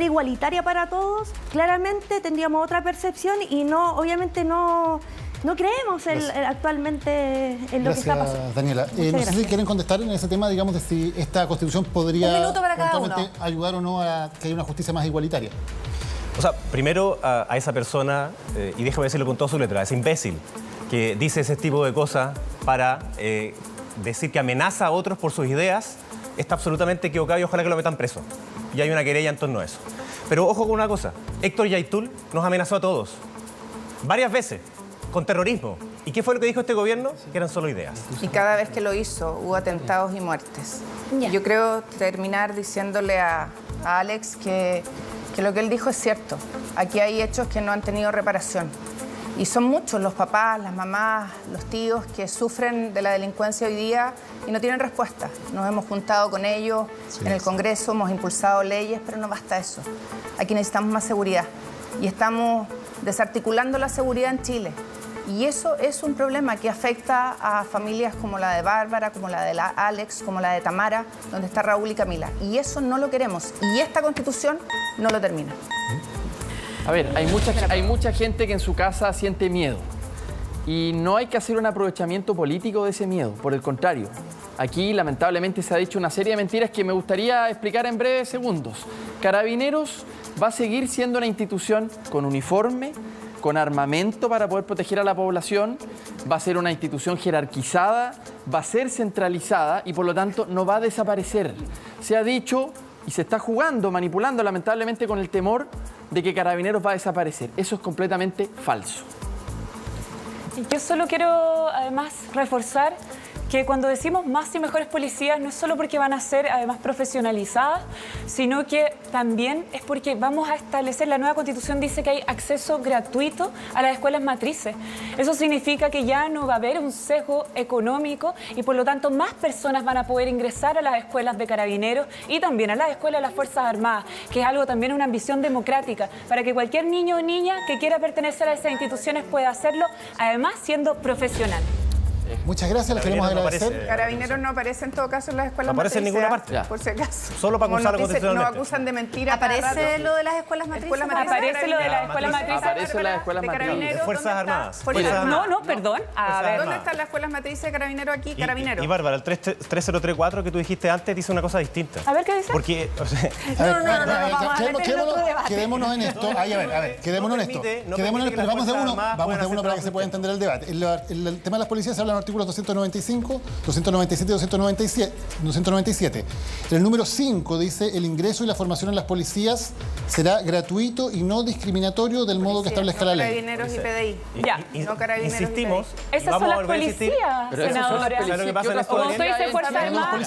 igualitaria para todos, claramente tendríamos otra percepción y obviamente no creemos actualmente en lo que está pasando. Gracias, Daniela. No sé si quieren contestar en ese tema, digamos, de si esta Constitución podría ayudar o no a que haya una justicia más igualitaria. O sea, primero a esa persona, y déjame decirlo con toda su letra, a ese imbécil que dice ese tipo de cosas para decir que amenaza a otros por sus ideas, está absolutamente equivocado y ojalá que lo metan preso. Y hay una querella en torno a eso. Pero ojo con una cosa, Héctor Yaitul nos amenazó a todos, varias veces, con terrorismo. ¿Y qué fue lo que dijo este gobierno? Que eran solo ideas. Y cada vez que lo hizo hubo atentados y muertes. Yo creo terminar diciéndole a Alex que lo que él dijo es cierto. Aquí hay hechos que no han tenido reparación. Y son muchos los papás, las mamás, los tíos que sufren de la delincuencia hoy día y no tienen respuesta. Nos hemos juntado con ellos en el Congreso, hemos impulsado leyes, pero no basta eso. Aquí necesitamos más seguridad. Y estamos desarticulando la seguridad en Chile. Y eso es un problema que afecta a familias como la de Bárbara, como la de Alex, como la de Tamara, donde está Raúl y Camila. Y eso no lo queremos. Y esta Constitución no lo termina. A ver, hay mucha gente que en su casa siente miedo. Y no hay que hacer un aprovechamiento político de ese miedo. Por el contrario, aquí lamentablemente se ha dicho una serie de mentiras que me gustaría explicar en breves segundos. Carabineros va a seguir siendo una institución con uniforme, con armamento para poder proteger a la población, va a ser una institución jerarquizada, va a ser centralizada y por lo tanto no va a desaparecer. Se ha dicho y se está jugando, manipulando lamentablemente con el temor de que Carabineros va a desaparecer. Eso es completamente falso. Yo solo quiero además reforzar que cuando decimos más y mejores policías no es solo porque van a ser además profesionalizadas, sino que también es porque vamos a establecer, la nueva Constitución dice que hay acceso gratuito a las escuelas matrices. Eso significa que ya no va a haber un sesgo económico y por lo tanto más personas van a poder ingresar a las escuelas de carabineros y también a las escuelas de las Fuerzas Armadas, que es algo también una ambición democrática, para que cualquier niño o niña que quiera pertenecer a esas instituciones pueda hacerlo, además siendo profesional. Muchas gracias, les queremos agradecer. Carabineros no aparece en todo caso en las escuelas no aparece en matrices, ninguna parte. por si acaso. Solo para acusarlo constitucionalmente. Nos acusan de mentira. ¿Aparece lo de las escuelas matrices? Aparece lo de las escuelas matrices. Aparece las escuelas matrices. Fuerzas Armadas. No, perdón. A ver. ¿Dónde están las escuelas matrices de Carabineros aquí? Carabineros. Y Bárbara, el 3034 que tú dijiste antes dice una cosa distinta. A ver, ¿qué dice? Porque, o sea, quedémonos en esto. A ver, quedémonos en esto. Quedémonos, pero vamos de uno para que se pueda entender el debate. El tema de las policías se habla en los artículos 295, 297 y 297. En el número 5 dice: el ingreso y la formación en las policías será gratuito y no discriminatorio del modo que establezca la ley. Carabineros y PDI. Ya. No Carabineros y insistimos. PDI. Esas son las policías, senadora. ¿Sabes lo que pasa en esto? Como usted dice Fuerza Armada,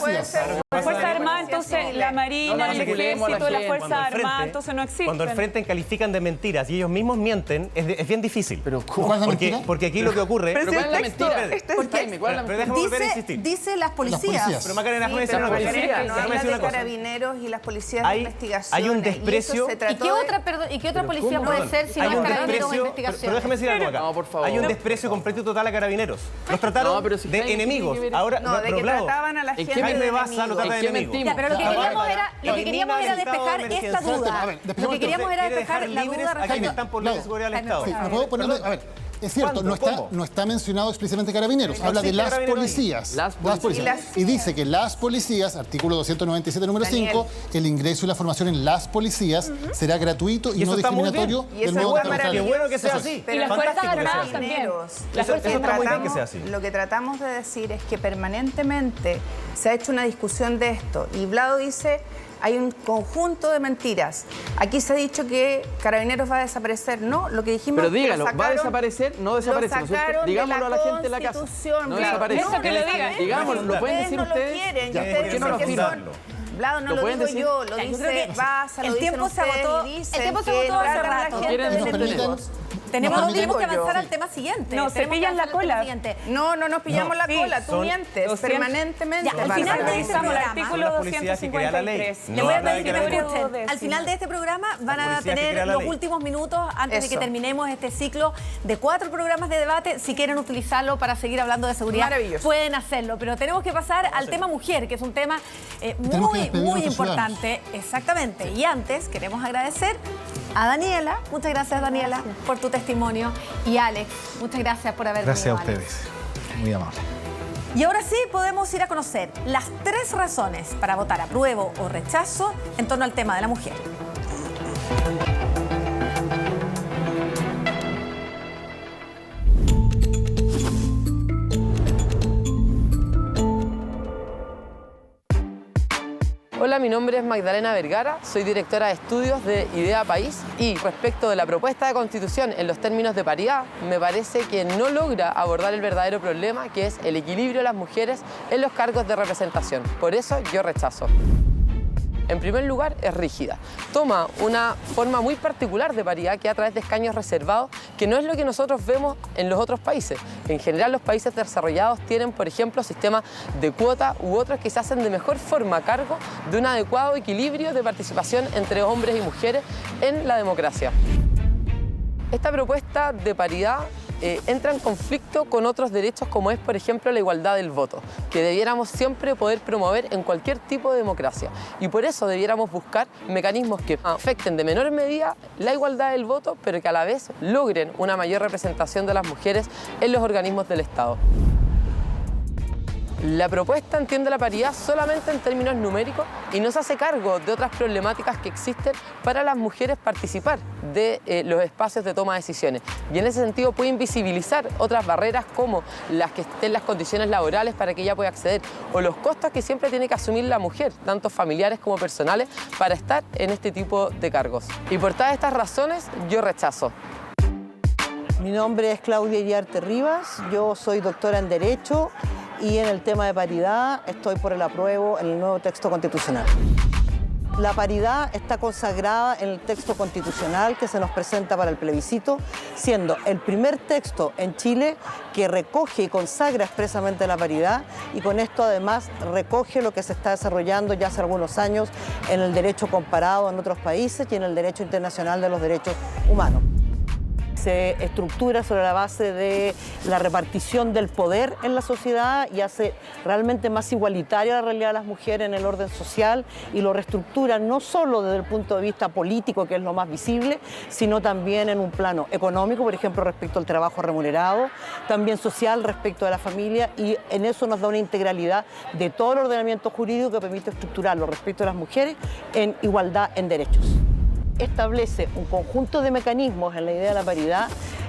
Fuerza Armada, entonces la Marina, el Ejército, la Fuerza Armada, entonces no existen. Cuando al frente califican de mentiras y ellos mismos mienten, es bien difícil. Pero porque aquí lo que ocurre... ¿Pero cuál es la mentira? Pero déjame volver a insistir. Dice las policías. Pero Macarena, déjame decir una cosa. Carabineros y las policías de investigación. Hay un desprecio... ¿Y qué otra policía puede ser si no es Carabineros o investigación? Pero déjame decir algo acá. No, por favor. Hay un desprecio completo y total a Carabineros. Los trataron de enemigos. Ahora, no, de que trataban a la gente de enemigos. Lo trata de enemigos. Pero lo que queríamos era despejar esta duda. Lo que queríamos era despejar la duda respecto... están por ley de seguridad del Estado. A ver, es cierto, no está mencionado explícitamente Carabineros, habla de las policías. Las policías. Y dice que las policías, artículo 297, número 5, el ingreso y la formación en las policías será gratuito y no discriminatorio del modo que establezca la ley. Qué bueno que sea así. Y las Fuerzas Armadas también. Eso está muy bien que sea así. Lo que tratamos de decir es que permanentemente se ha hecho una discusión de esto y Vlado dice: hay un conjunto de mentiras. Aquí se ha dicho que Carabineros va a desaparecer. No, lo que dijimos... Pero dígalo, ¿va a desaparecer? No desaparece, ¿no es cierto? Digámoslo a la gente en la casa. No desaparece. Eso que lo digan. Digámoslo, ¿lo pueden decir ustedes? ¿Por qué no lo afirman? Vlado, no lo digo yo, lo dice Baza, lo dicen ustedes y dicen el tiempo se agotó hace rato. Tenemos que avanzar al tema siguiente. No, se pillan la cola. No nos pillamos la cola, tú mientes permanentemente. Al final de este programa, artículo 253. Le voy a pedir que me escuchen. Al final de este programa van a tener los últimos minutos antes de que terminemos este ciclo de 4 programas de debate. Si quieren utilizarlo para seguir hablando de seguridad, pueden hacerlo. Pero tenemos que pasar al tema mujer, que es un tema muy importante. Exactamente. Y antes queremos agradecer a Daniela. Muchas gracias, Daniela, por tu testimonio. Y Alex, muchas gracias por haber venido. Gracias a ustedes. Muy amable. Y ahora sí podemos ir a conocer las 3 razones para votar apruebo o rechazo en torno al tema de la mujer. Hola, mi nombre es Magdalena Vergara, soy directora de estudios de Idea País y respecto de la propuesta de constitución en los términos de paridad, me parece que no logra abordar el verdadero problema, que es el equilibrio de las mujeres en los cargos de representación. Por eso yo rechazo. En primer lugar, es rígida. Toma una forma muy particular de paridad que a través de escaños reservados, que no es lo que nosotros vemos en los otros países. En general, los países desarrollados tienen, por ejemplo, sistemas de cuota u otros que se hacen de mejor forma a cargo de un adecuado equilibrio de participación entre hombres y mujeres en la democracia. Esta propuesta de paridad entra en conflicto con otros derechos como es, por ejemplo, la igualdad del voto, que debiéramos siempre poder promover en cualquier tipo de democracia. Y por eso debiéramos buscar mecanismos que afecten de menor medida la igualdad del voto, pero que a la vez logren una mayor representación de las mujeres en los organismos del Estado. La propuesta entiende la paridad solamente en términos numéricos y no se hace cargo de otras problemáticas que existen para las mujeres participar de los espacios de toma de decisiones. Y en ese sentido puede invisibilizar otras barreras como las que estén las condiciones laborales para que ella pueda acceder o los costos que siempre tiene que asumir la mujer, tanto familiares como personales, para estar en este tipo de cargos. Y por todas estas razones yo rechazo. Mi nombre es Claudia Iriarte Rivas, yo soy doctora en Derecho y en el tema de paridad estoy por el apruebo en el nuevo texto constitucional. La paridad está consagrada en el texto constitucional que se nos presenta para el plebiscito, siendo el primer texto en Chile que recoge y consagra expresamente la paridad, y con esto además recoge lo que se está desarrollando ya hace algunos años en el derecho comparado en otros países y en el derecho internacional de los derechos humanos. Se estructura sobre la base de la repartición del poder en la sociedad y hace realmente más igualitaria la realidad de las mujeres en el orden social, y lo reestructura no solo desde el punto de vista político, que es lo más visible, sino también en un plano económico, por ejemplo, respecto al trabajo remunerado, también social respecto de la familia, y en eso nos da una integralidad de todo el ordenamiento jurídico que permite estructurarlo respecto a las mujeres en igualdad en derechos. Establece un conjunto de mecanismos en la idea de la paridad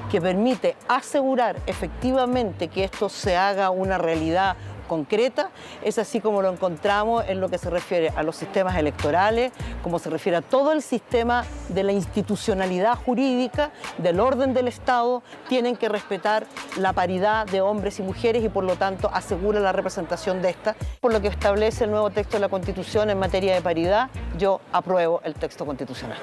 que permite asegurar efectivamente que esto se haga una realidad concreta. Es así como lo encontramos en lo que se refiere a los sistemas electorales, como se refiere a todo el sistema de la institucionalidad jurídica, del orden del Estado. Tienen que respetar la paridad de hombres y mujeres y por lo tanto asegura la representación de esta. Por lo que establece el nuevo texto de la Constitución en materia de paridad, yo apruebo el texto constitucional.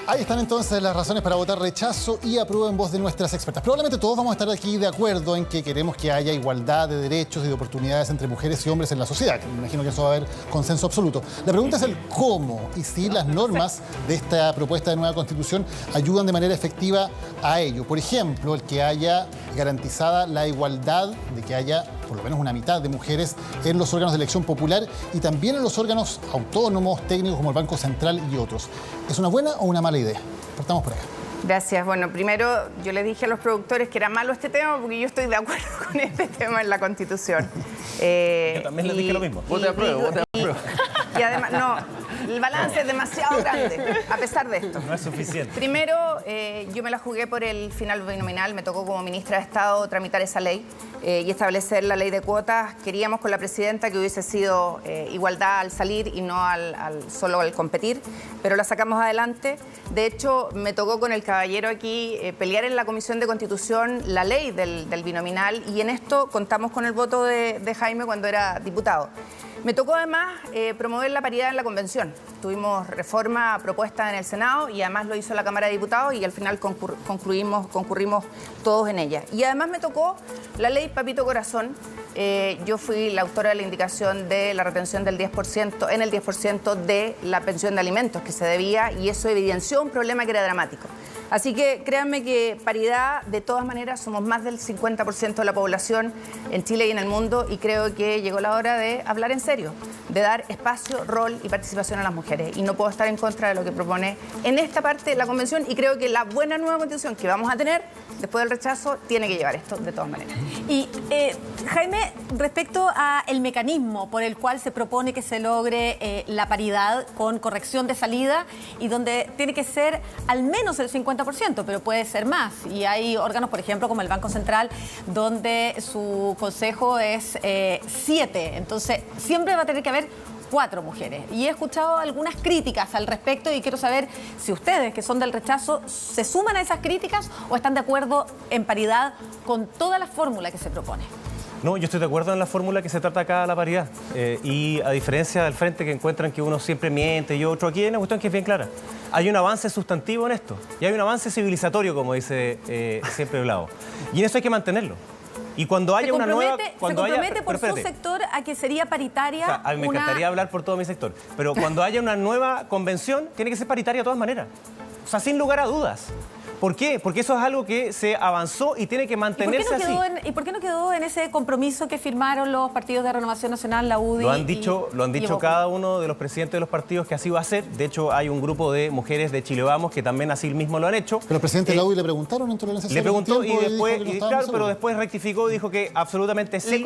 Ahí están entonces las razones para votar rechazo y apruebo en voz de nuestras expertas. Probablemente todos vamos a estar aquí de acuerdo en que queremos que haya igualdad de derechos y de oportunidades entre mujeres y hombres en la sociedad. Me imagino que eso va a haber consenso absoluto. La pregunta es el cómo y si las normas de esta propuesta de nueva Constitución ayudan de manera efectiva a ello. Por ejemplo, el que haya garantizada la igualdad, de que haya por lo menos una mitad de mujeres en los órganos de elección popular y también en los órganos autónomos, técnicos como el Banco Central y otros. ¿Es una buena o una mala idea? Partamos por acá. Gracias. Bueno, primero yo les dije a los productores que era malo este tema porque yo estoy de acuerdo con este tema en la Constitución. Yo también les dije lo mismo. Vote apruebo. Y además, no, el balance es demasiado grande, a pesar de esto. No es suficiente. Primero, yo me la jugué por el final binominal, me tocó como ministra de Estado tramitar esa ley y establecer la ley de cuotas. Queríamos con la presidenta que hubiese sido igualdad al salir y no solo al competir, pero la sacamos adelante. De hecho, me tocó con el caballero aquí pelear en la Comisión de Constitución la ley del binominal, y en esto contamos con el voto de Jaime cuando era diputado. Me tocó además promover la paridad en la convención. Tuvimos reforma propuesta en el Senado y además lo hizo la Cámara de Diputados y al final concurrimos todos en ella. Y además me tocó la ley Papito Corazón. Yo fui la autora de la indicación de la retención del 10%, en el 10% de la pensión de alimentos que se debía, y eso evidenció un problema que era dramático. Así que créanme que paridad, de todas maneras, somos más del 50% de la población en Chile y en el mundo, y creo que llegó la hora de hablar en serio, de dar espacio, rol y participación a las mujeres. Y no puedo estar en contra de lo que propone en esta parte de la Convención, y creo que la buena nueva Constitución que vamos a tener después del rechazo tiene que llevar esto de todas maneras. Y Jaime, respecto al mecanismo por el cual se propone que se logre la paridad con corrección de salida, y donde tiene que ser al menos el 50%, pero puede ser más. Y hay órganos, por ejemplo, como el Banco Central, donde su consejo es 7. Entonces, siempre va a tener que haber 4 mujeres. Y he escuchado algunas críticas al respecto y quiero saber si ustedes, que son del rechazo, se suman a esas críticas o están de acuerdo en paridad con toda la fórmula que se propone. No, yo estoy de acuerdo en la fórmula que se trata acá, la paridad. Y a diferencia del frente, que encuentran que uno siempre miente y otro, aquí hay una cuestión que es bien clara. Hay un avance sustantivo en esto y hay un avance civilizatorio, como dice siempre Blado. Y en eso hay que mantenerlo. Y cuando haya una nueva... Se compromete por su sector a que sería paritaria. O sea, a mí me encantaría hablar por todo mi sector. Pero cuando haya una nueva convención, tiene que ser paritaria de todas maneras. O sea, sin lugar a dudas. ¿Por qué? Porque eso es algo que se avanzó y tiene que mantenerse así. ¿Y por qué no quedó en ese compromiso que firmaron los partidos de Renovación Nacional, la UDI? Lo han dicho cada uno de los presidentes de los partidos que así va a ser. De hecho, hay un grupo de mujeres de Chile Vamos que también así mismo lo han hecho. Pero el presidente de la UDI le preguntaron en tolerancia cero. Le preguntó y después, pero después rectificó y dijo que absolutamente sí.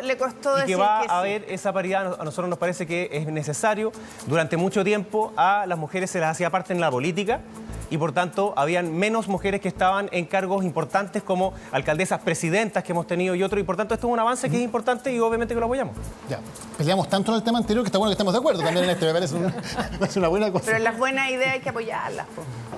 Le costó decir que va a haber esa paridad. A nosotros nos parece que es necesario. Durante mucho tiempo a las mujeres se las hacía parte en la política, y por tanto habían menos mujeres que estaban en cargos importantes como alcaldesas, presidentas que hemos tenido y otro, y por tanto esto es un avance que es importante y obviamente que lo apoyamos. Ya, peleamos tanto en el tema anterior que está bueno que estemos de acuerdo también en este, me parece una buena cosa. Pero en las buenas ideas hay que apoyarlas.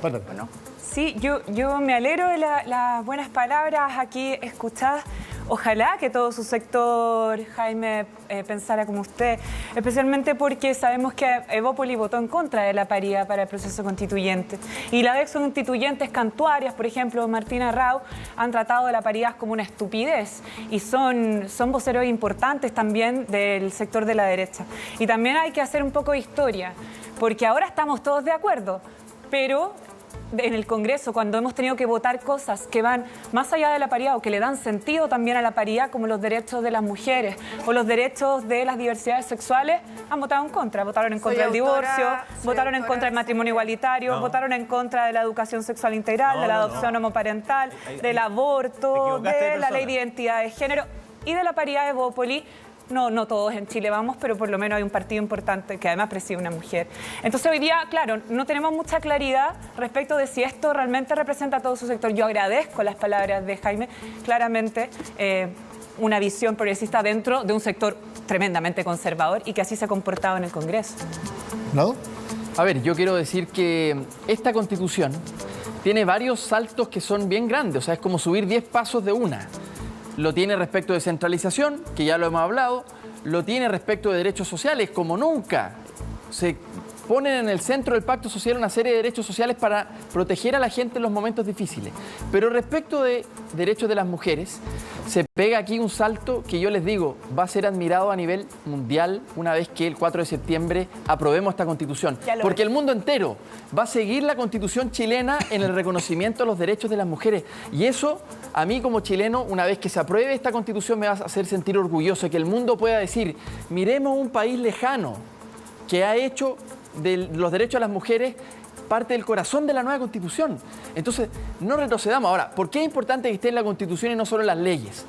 Bueno. Sí, yo me alegro de las buenas palabras aquí escuchadas. Ojalá que todo su sector, Jaime, pensara como usted, especialmente porque sabemos que Evópoli votó en contra de la paridad para el proceso constituyente. Y las ex constituyentes cantuarias, por ejemplo, Martina Rao, han tratado la paridad como una estupidez y son voceros importantes también del sector de la derecha. Y también hay que hacer un poco de historia, porque ahora estamos todos de acuerdo, pero en el Congreso, cuando hemos tenido que votar cosas que van más allá de la paridad o que le dan sentido también a la paridad, como los derechos de las mujeres o los derechos de las diversidades sexuales, han votado en contra. Votaron en contra del divorcio, votaron en contra del matrimonio igualitario, votaron en contra de la educación sexual integral, de la adopción homoparental, del aborto, de la ley de identidad de género y de la paridad de Evópoli. No todos en Chile vamos, pero por lo menos hay un partido importante que además preside una mujer. Entonces hoy día, claro, no tenemos mucha claridad respecto de si esto realmente representa a todo su sector. Yo agradezco las palabras de Jaime, claramente una visión progresista dentro de un sector tremendamente conservador y que así se ha comportado en el Congreso. ¿No? A ver, yo quiero decir que esta Constitución tiene varios saltos que son bien grandes, o sea, es como subir 10 pasos de una. Lo tiene respecto de centralización, que ya lo hemos hablado, lo tiene respecto de derechos sociales, como nunca. Se ponen en el centro del pacto social una serie de derechos sociales para proteger a la gente en los momentos difíciles. Pero respecto de derechos de las mujeres, se pega aquí un salto que yo les digo, va a ser admirado a nivel mundial una vez que el 4 de septiembre aprobemos esta Constitución. Porque el mundo entero va a seguir la Constitución chilena en el reconocimiento de los derechos de las mujeres. Y eso, a mí como chileno, una vez que se apruebe esta Constitución, me va a hacer sentir orgulloso, que el mundo pueda decir, miremos un país lejano que ha hecho de los derechos de las mujeres parte del corazón de la nueva Constitución. Entonces, no retrocedamos. Ahora, ¿por qué es importante que esté en la Constitución y no solo en las leyes?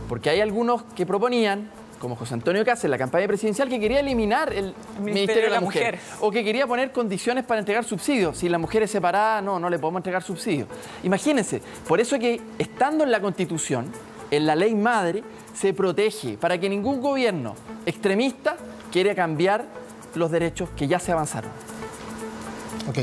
Porque hay algunos que proponían, como José Antonio Kast en la campaña presidencial, que quería eliminar el Ministerio de la Mujer. O que quería poner condiciones para entregar subsidios. Si la mujer es separada, no le podemos entregar subsidios. Imagínense, por eso que estando en la Constitución, en la ley madre, se protege para que ningún gobierno extremista quiera cambiar los derechos que ya se avanzaron. Ok.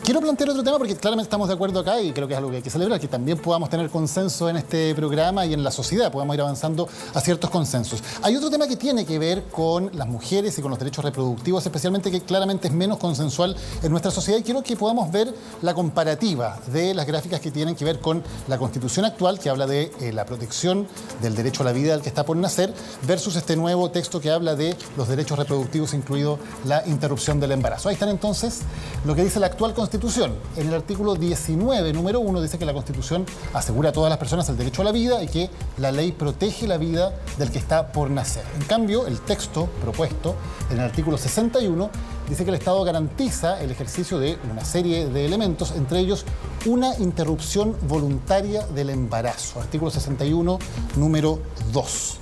Quiero plantear otro tema porque claramente estamos de acuerdo acá y creo que es algo que hay que celebrar, que también podamos tener consenso en este programa y en la sociedad, podamos ir avanzando a ciertos consensos. Hay otro tema que tiene que ver con las mujeres y con los derechos reproductivos, especialmente que claramente es menos consensual en nuestra sociedad y quiero que podamos ver la comparativa de las gráficas que tienen que ver con la Constitución actual, que habla de la protección del derecho a la vida del que está por nacer, versus este nuevo texto que habla de los derechos reproductivos, incluido la interrupción del embarazo. Ahí están entonces lo que dice la actual Constitución. En el artículo 19, número 1, dice que la Constitución asegura a todas las personas el derecho a la vida y que la ley protege la vida del que está por nacer. En cambio, el texto propuesto en el artículo 61 dice que el Estado garantiza el ejercicio de una serie de elementos, entre ellos una interrupción voluntaria del embarazo. Artículo 61, número 2.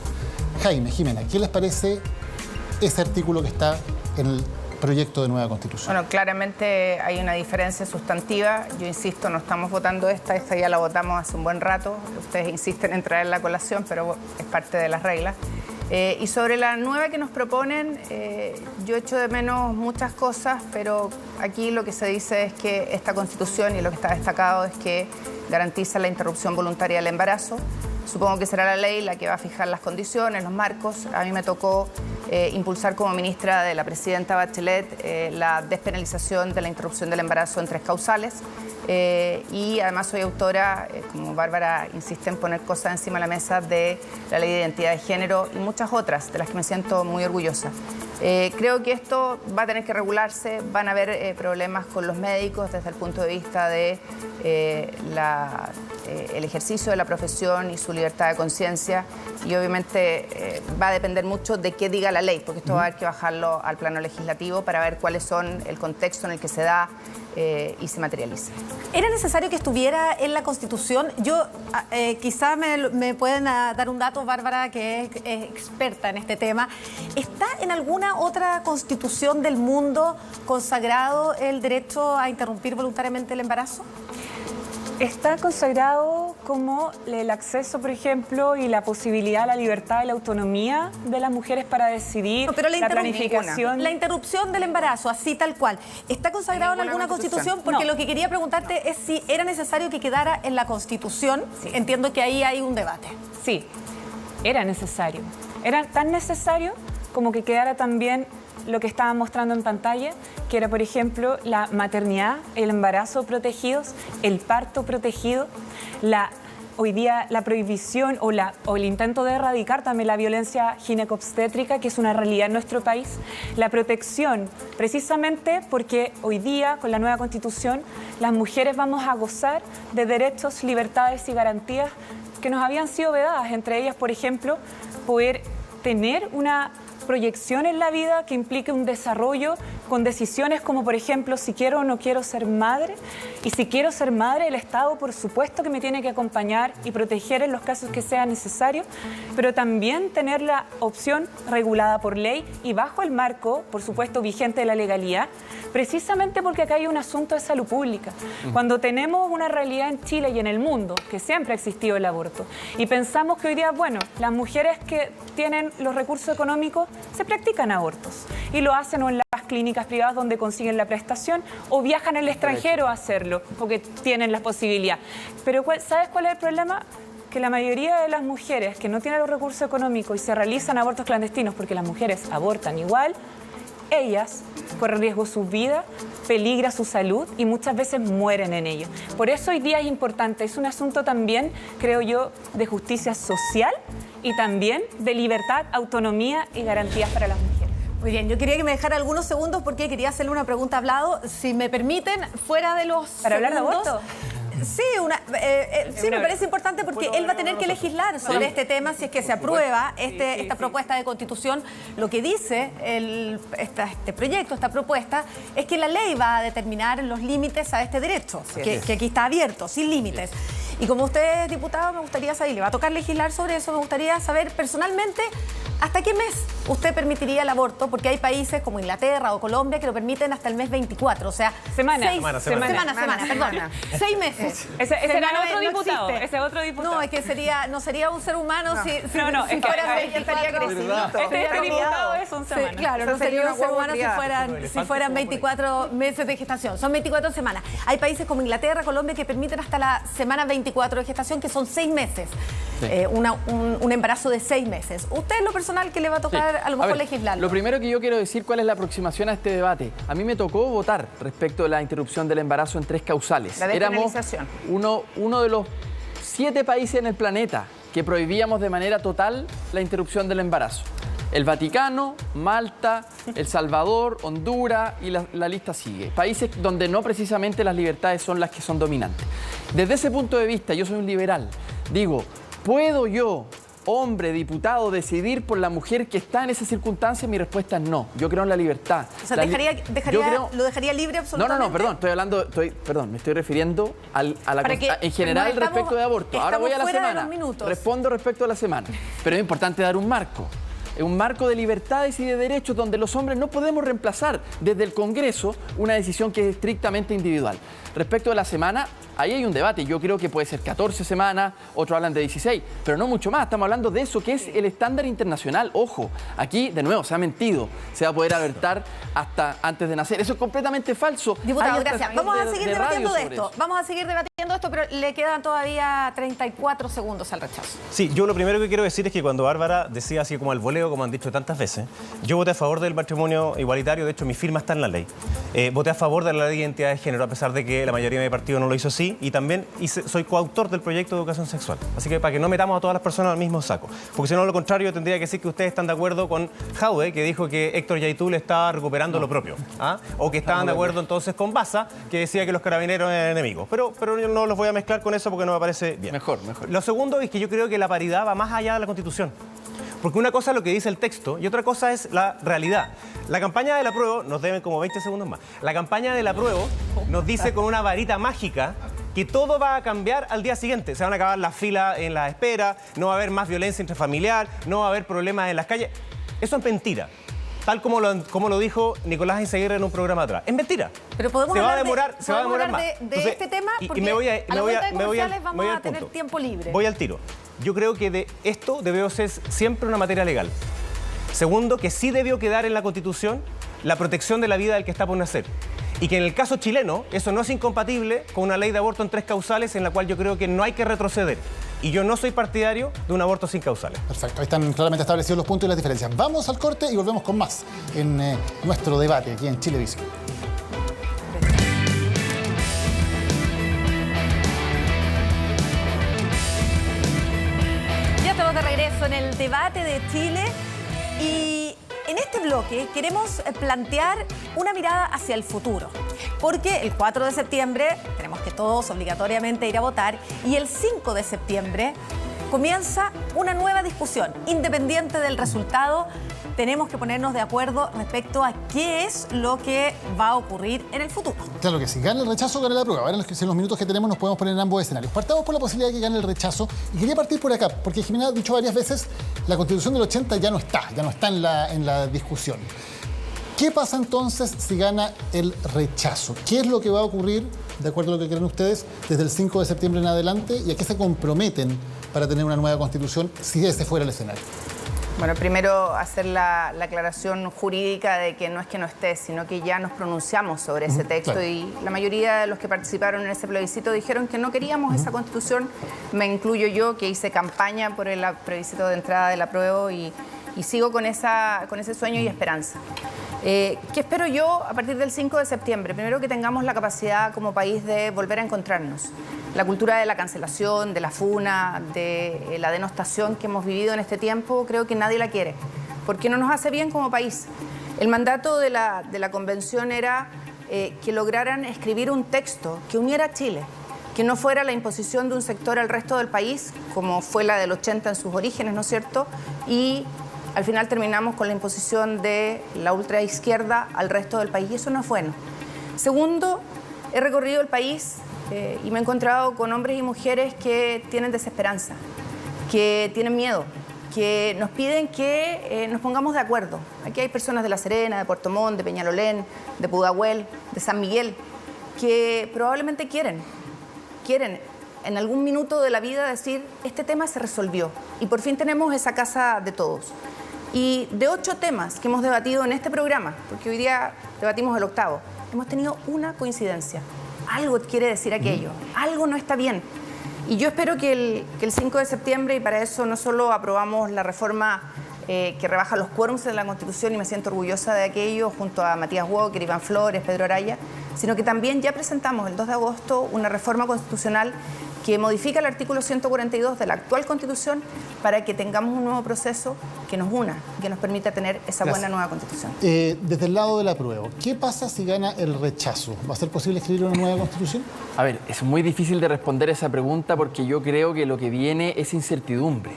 Jaime, Jimena, ¿qué les parece ese artículo que está en el proyecto de nueva Constitución? Bueno, claramente hay una diferencia sustantiva. Yo insisto, no estamos votando esta ya la votamos hace un buen rato. Ustedes insisten en traer la colación, pero es parte de las reglas. Y sobre la nueva que nos proponen, yo echo de menos muchas cosas, pero aquí lo que se dice es que esta Constitución, y lo que está destacado es que garantiza la interrupción voluntaria del embarazo. Supongo que será la ley la que va a fijar las condiciones, los marcos. A mí me tocó impulsar como ministra de la presidenta Bachelet la despenalización de la interrupción del embarazo en 3 causales. Y además soy autora, como Bárbara insiste en poner cosas encima de la mesa, de la ley de identidad de género y muchas otras de las que me siento muy orgullosa. Creo que esto va a tener que regularse, van a haber problemas con los médicos desde el punto de vista de el ejercicio de la profesión y su libertad de conciencia, y obviamente va a depender mucho de qué diga la ley, porque esto va a haber que bajarlo al plano legislativo para ver cuáles son el contexto en el que se da y se materializa. ¿Era necesario que estuviera en la Constitución? Yo, quizá me pueden dar un dato, Bárbara, que es experta en este tema. ¿Está en alguna otra constitución del mundo consagrado el derecho a interrumpir voluntariamente el embarazo? Está consagrado como el acceso, por ejemplo, y la posibilidad a la libertad y la autonomía de las mujeres para decidir, pero la planificación. La interrupción del embarazo, así tal cual, ¿está consagrado en alguna constitución? Porque No. lo que quería preguntarte es si era necesario que quedara en la Constitución. Sí. Entiendo que ahí hay un debate. Sí, era necesario. Era tan necesario como que quedara también lo que estaban mostrando en pantalla, que era, por ejemplo, la maternidad, el embarazo protegidos, el parto protegido, hoy día la prohibición o el intento de erradicar también la violencia ginecobstétrica, que es una realidad en nuestro país, la protección, precisamente porque hoy día, con la nueva Constitución, las mujeres vamos a gozar de derechos, libertades y garantías que nos habían sido vedadas, entre ellas, por ejemplo, poder tener una proyección en la vida que implique un desarrollo con decisiones como, por ejemplo, si quiero o no quiero ser madre. Y si quiero ser madre, el Estado, por supuesto, que me tiene que acompañar y proteger en los casos que sea necesario, pero también tener la opción regulada por ley y bajo el marco, por supuesto, vigente de la legalidad, precisamente porque acá hay un asunto de salud pública. Cuando tenemos una realidad en Chile y en el mundo, que siempre ha existido el aborto, y pensamos que hoy día, bueno, las mujeres que tienen los recursos económicos se practican abortos y lo hacen o en las clínicas privadas donde consiguen la prestación o viajan al extranjero a hacerlo porque tienen la posibilidad. Pero ¿sabes cuál es el problema? Que la mayoría de las mujeres que no tienen los recursos económicos y se realizan abortos clandestinos porque las mujeres abortan igual, ellas corren riesgo su vida, peligra su salud y muchas veces mueren en ello. Por eso hoy día es importante, es un asunto también, creo yo, de justicia social y también de libertad, autonomía y garantías para las mujeres. Muy bien, yo quería que me dejara algunos segundos porque quería hacerle una pregunta a Vlado. Si me permiten, fuera de los ¿Para hablar de segundos, aborto? Sí, sí, me parece importante porque él va a tener que legislar sobre este tema si es que se aprueba esta propuesta de constitución. Lo que dice este proyecto, esta propuesta, es que la ley va a determinar los límites a este derecho, que aquí está abierto, sin límites. Y como usted es diputado, me gustaría saber, le va a tocar legislar sobre eso, me gustaría saber personalmente hasta qué mes usted permitiría el aborto, porque hay países como Inglaterra o Colombia que lo permiten hasta el mes 24, o sea, semana, 6 meses. Ese era no, otro no diputado, existe. ese otro diputado. No, es que no sería un ser humano si es que fuera estaría crecidito. Este diputado es un semana. Sí, claro, no sería un ser humano si fueran 24 meses de gestación. Son 24 semanas. Hay países como Inglaterra, Colombia que permiten hasta la semana 24 de gestación, que son 6 meses. Sí. Un embarazo de 6 meses. Usted, en lo personal, que le va a tocar a lo mejor legislarlo. Lo primero que yo quiero decir, cuál es la aproximación a este debate. A mí me tocó votar respecto de la interrupción del embarazo en 3 causales. La despenalización. Éramos uno de los 7 países en el planeta que prohibíamos de manera total la interrupción del embarazo. El Vaticano, Malta, El Salvador, Honduras y la lista sigue. Países donde no precisamente las libertades son las que son dominantes. Desde ese punto de vista, yo soy un liberal. Digo, ¿puedo yo, hombre, diputado, decidir por la mujer que está en esa circunstancia? Mi respuesta es no. Yo creo en la libertad. O sea, ¿lo dejaría libre absolutamente? No, perdón, me estoy refiriendo en general respecto de aborto. Ahora voy a la semana. Respondo respecto a la semana. Pero es importante dar un marco. Un marco de libertades y de derechos donde los hombres no podemos reemplazar desde el Congreso una decisión que es estrictamente individual. Respecto a la semana, ahí hay un debate. Yo creo que puede ser 14 semanas, otros hablan de 16, pero no mucho más. Estamos hablando de eso que es el estándar internacional. Ojo, aquí, de nuevo, se ha mentido. Se va a poder abortar hasta antes de nacer. Eso es completamente falso. Diputado, gracias. Vamos a seguir debatiendo de esto. Vamos a seguir debatiendo esto, pero le quedan todavía 34 segundos al rechazo. Sí, yo lo primero que quiero decir es que cuando Bárbara decía así como al voleo, como han dicho tantas veces, yo voté a favor del matrimonio igualitario. De hecho, mi firma está en la ley. Voté a favor de la ley de identidad de género, a pesar de que la mayoría de mi partido no lo hizo así, y también soy coautor del proyecto de educación sexual. Así que para que no metamos a todas las personas al mismo saco. Porque si no, lo contrario, tendría que decir que ustedes están de acuerdo con Jaude, que dijo que Héctor Yaitul estaba recuperando lo propio. O que estaban de acuerdo entonces con Baza, que decía que los carabineros eran enemigos. Pero yo no los voy a mezclar con eso porque no me parece bien. Mejor. Lo segundo es que yo creo que la paridad va más allá de la Constitución. Porque una cosa es lo que dice el texto y otra cosa es la realidad. La campaña del apruebo, nos deben como 20 segundos más, la campaña del apruebo nos dice con una varita mágica que todo va a cambiar al día siguiente. Se van a acabar las filas en la espera, no va a haber más violencia intrafamiliar, no va a haber problemas en las calles. Eso es mentira. tal como lo dijo Nicolás Eizaguirre en un programa atrás. Es mentira. Pero podemos se va a hablar demorar más. de Entonces, este tema porque me voy a la vuelta de comerciales voy vamos al a tener punto. tiempo libre. Voy al tiro. Yo creo que de esto debió ser siempre una materia legal. Segundo, que sí debió quedar en la Constitución la protección de la vida del que está por nacer. Y que en el caso chileno eso no es incompatible con una ley de aborto en 3 causales en la cual yo creo que no hay que retroceder. Y yo no soy partidario de un aborto sin causales. Perfecto, ahí están claramente establecidos los puntos y las diferencias. Vamos al corte y volvemos con más en nuestro debate aquí en Chilevisión. Ya estamos de regreso en el debate de Chile y en este bloque queremos plantear una mirada hacia el futuro, porque el 4 de septiembre tenemos que todos obligatoriamente ir a votar y el 5 de septiembre comienza una nueva discusión. Independiente del resultado, tenemos que ponernos de acuerdo respecto a qué es lo que va a ocurrir en el futuro. Claro que sí, gana el rechazo, gana la prueba. Ahora en los minutos que tenemos nos podemos poner en ambos escenarios. Partamos por la posibilidad de que gane el rechazo y quería partir por acá, porque Jimena ha dicho varias veces, la Constitución del 80 ya no está en la discusión. ¿Qué pasa entonces si gana el rechazo? ¿Qué es lo que va a ocurrir, de acuerdo a lo que creen ustedes, desde el 5 de septiembre en adelante y a qué se comprometen para tener una nueva Constitución si ese fuera el escenario? Bueno, primero hacer la aclaración jurídica de que no es que no esté, sino que ya nos pronunciamos sobre ese texto claro. Y la mayoría de los que participaron en ese plebiscito dijeron que no queríamos esa Constitución. Me incluyo yo, que hice campaña por el plebiscito de entrada del apruebo y sigo con ese sueño y esperanza. ¿Qué espero yo a partir del 5 de septiembre? Primero, que tengamos la capacidad como país de volver a encontrarnos. La cultura de la cancelación, de la funa, de la denostación que hemos vivido en este tiempo, creo que nadie la quiere, porque no nos hace bien como país. El mandato de la convención era que lograran escribir un texto que uniera a Chile, que no fuera la imposición de un sector al resto del país, como fue la del 80 en sus orígenes, ¿no es cierto? Y al final terminamos con la imposición de la ultraizquierda al resto del país, y eso no es bueno. Segundo, he recorrido el país y me he encontrado con hombres y mujeres que tienen desesperanza, que tienen miedo, que nos piden que nos pongamos de acuerdo. Aquí hay personas de La Serena, de Puerto Montt, de Peñalolén, de Pudahuel, de San Miguel, que probablemente quieren en algún minuto de la vida decir, este tema se resolvió y por fin tenemos esa casa de todos. Y de 8 temas que hemos debatido en este programa, porque hoy día debatimos el 8º, hemos tenido una coincidencia. Algo quiere decir aquello, algo no está bien. Y yo espero que el 5 de septiembre, y para eso no solo aprobamos la reforma que rebaja los quórums de la Constitución, y me siento orgullosa de aquello, junto a Matías Walker, Iván Flores, Pedro Araya, sino que también ya presentamos el 2 de agosto una reforma constitucional que modifica el artículo 142 de la actual Constitución para que tengamos un nuevo proceso que nos una, que nos permita tener esa buena nueva Constitución. Desde el lado del apruebo, ¿qué pasa si gana el rechazo? ¿Va a ser posible escribir una nueva Constitución? A ver, es muy difícil de responder esa pregunta porque yo creo que lo que viene es incertidumbre.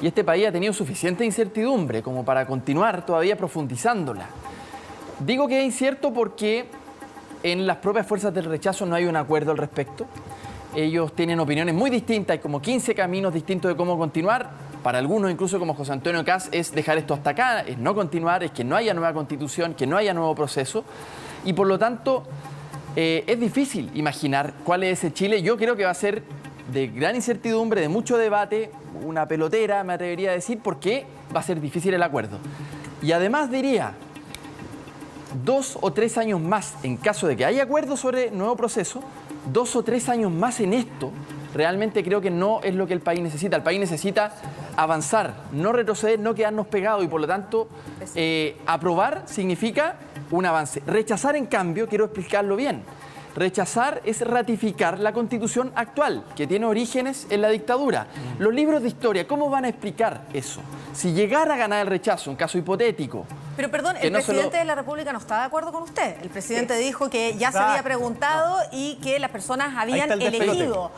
Y este país ha tenido suficiente incertidumbre como para continuar todavía profundizándola. Digo que es incierto porque en las propias fuerzas del rechazo no hay un acuerdo al respecto. Ellos tienen opiniones muy distintas, hay como 15 caminos distintos de cómo continuar. Para algunos, incluso como José Antonio Kast, es dejar esto hasta acá, es no continuar, es que no haya nueva constitución, que no haya nuevo proceso. Y por lo tanto, es difícil imaginar cuál es ese Chile. Yo creo que va a ser de gran incertidumbre, de mucho debate, una pelotera, me atrevería a decir, porque va a ser difícil el acuerdo. Y además diría, 2 o 3 años más, en caso de que haya acuerdo sobre nuevo proceso, 2 o 3 años más en esto, realmente creo que no es lo que el país necesita. El país necesita avanzar, no retroceder, no quedarnos pegados y por lo tanto aprobar significa un avance. Rechazar, en cambio, quiero explicarlo bien. Rechazar es ratificar la Constitución actual, que tiene orígenes en la dictadura. Los libros de historia, ¿cómo van a explicar eso? Si llegara a ganar el rechazo, un caso hipotético... Pero perdón, el presidente de la República no está de acuerdo con usted. El presidente dijo que ya se había preguntado y que las personas habían elegido.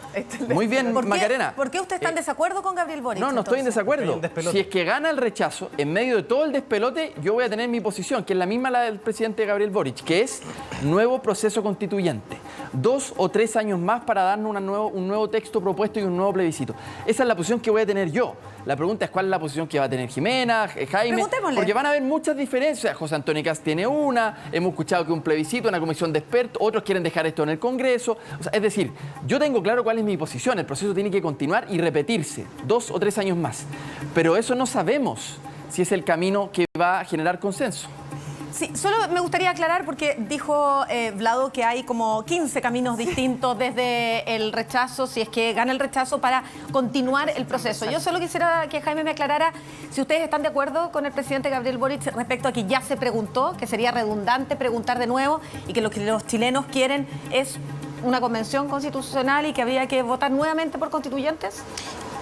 Muy bien, Macarena. ¿Por qué usted está en desacuerdo con Gabriel Boric? No estoy en desacuerdo. Si es que gana el rechazo, en medio de todo el despelote, yo voy a tener mi posición, que es la misma la del presidente Gabriel Boric, que es nuevo proceso constituyente. 2 o 3 años más para darnos un nuevo texto propuesto y un nuevo plebiscito. Esa es la posición que voy a tener yo. La pregunta es cuál es la posición que va a tener Jimena, Jaime, porque van a haber muchas diferencias. O sea, José Antonio Kast tiene una, hemos escuchado que un plebiscito, una comisión de expertos, otros quieren dejar esto en el Congreso. O sea, es decir, yo tengo claro cuál es mi posición, el proceso tiene que continuar y repetirse 2 o 3 años más. Pero eso no sabemos si es el camino que va a generar consenso. Sí, solo me gustaría aclarar porque dijo Vlado que hay como 15 caminos distintos desde el rechazo, si es que gana el rechazo, para continuar el proceso. Yo solo quisiera que Jaime me aclarara si ustedes están de acuerdo con el presidente Gabriel Boric respecto a que ya se preguntó, que sería redundante preguntar de nuevo y que lo que los chilenos quieren es una convención constitucional y que habría que votar nuevamente por constituyentes.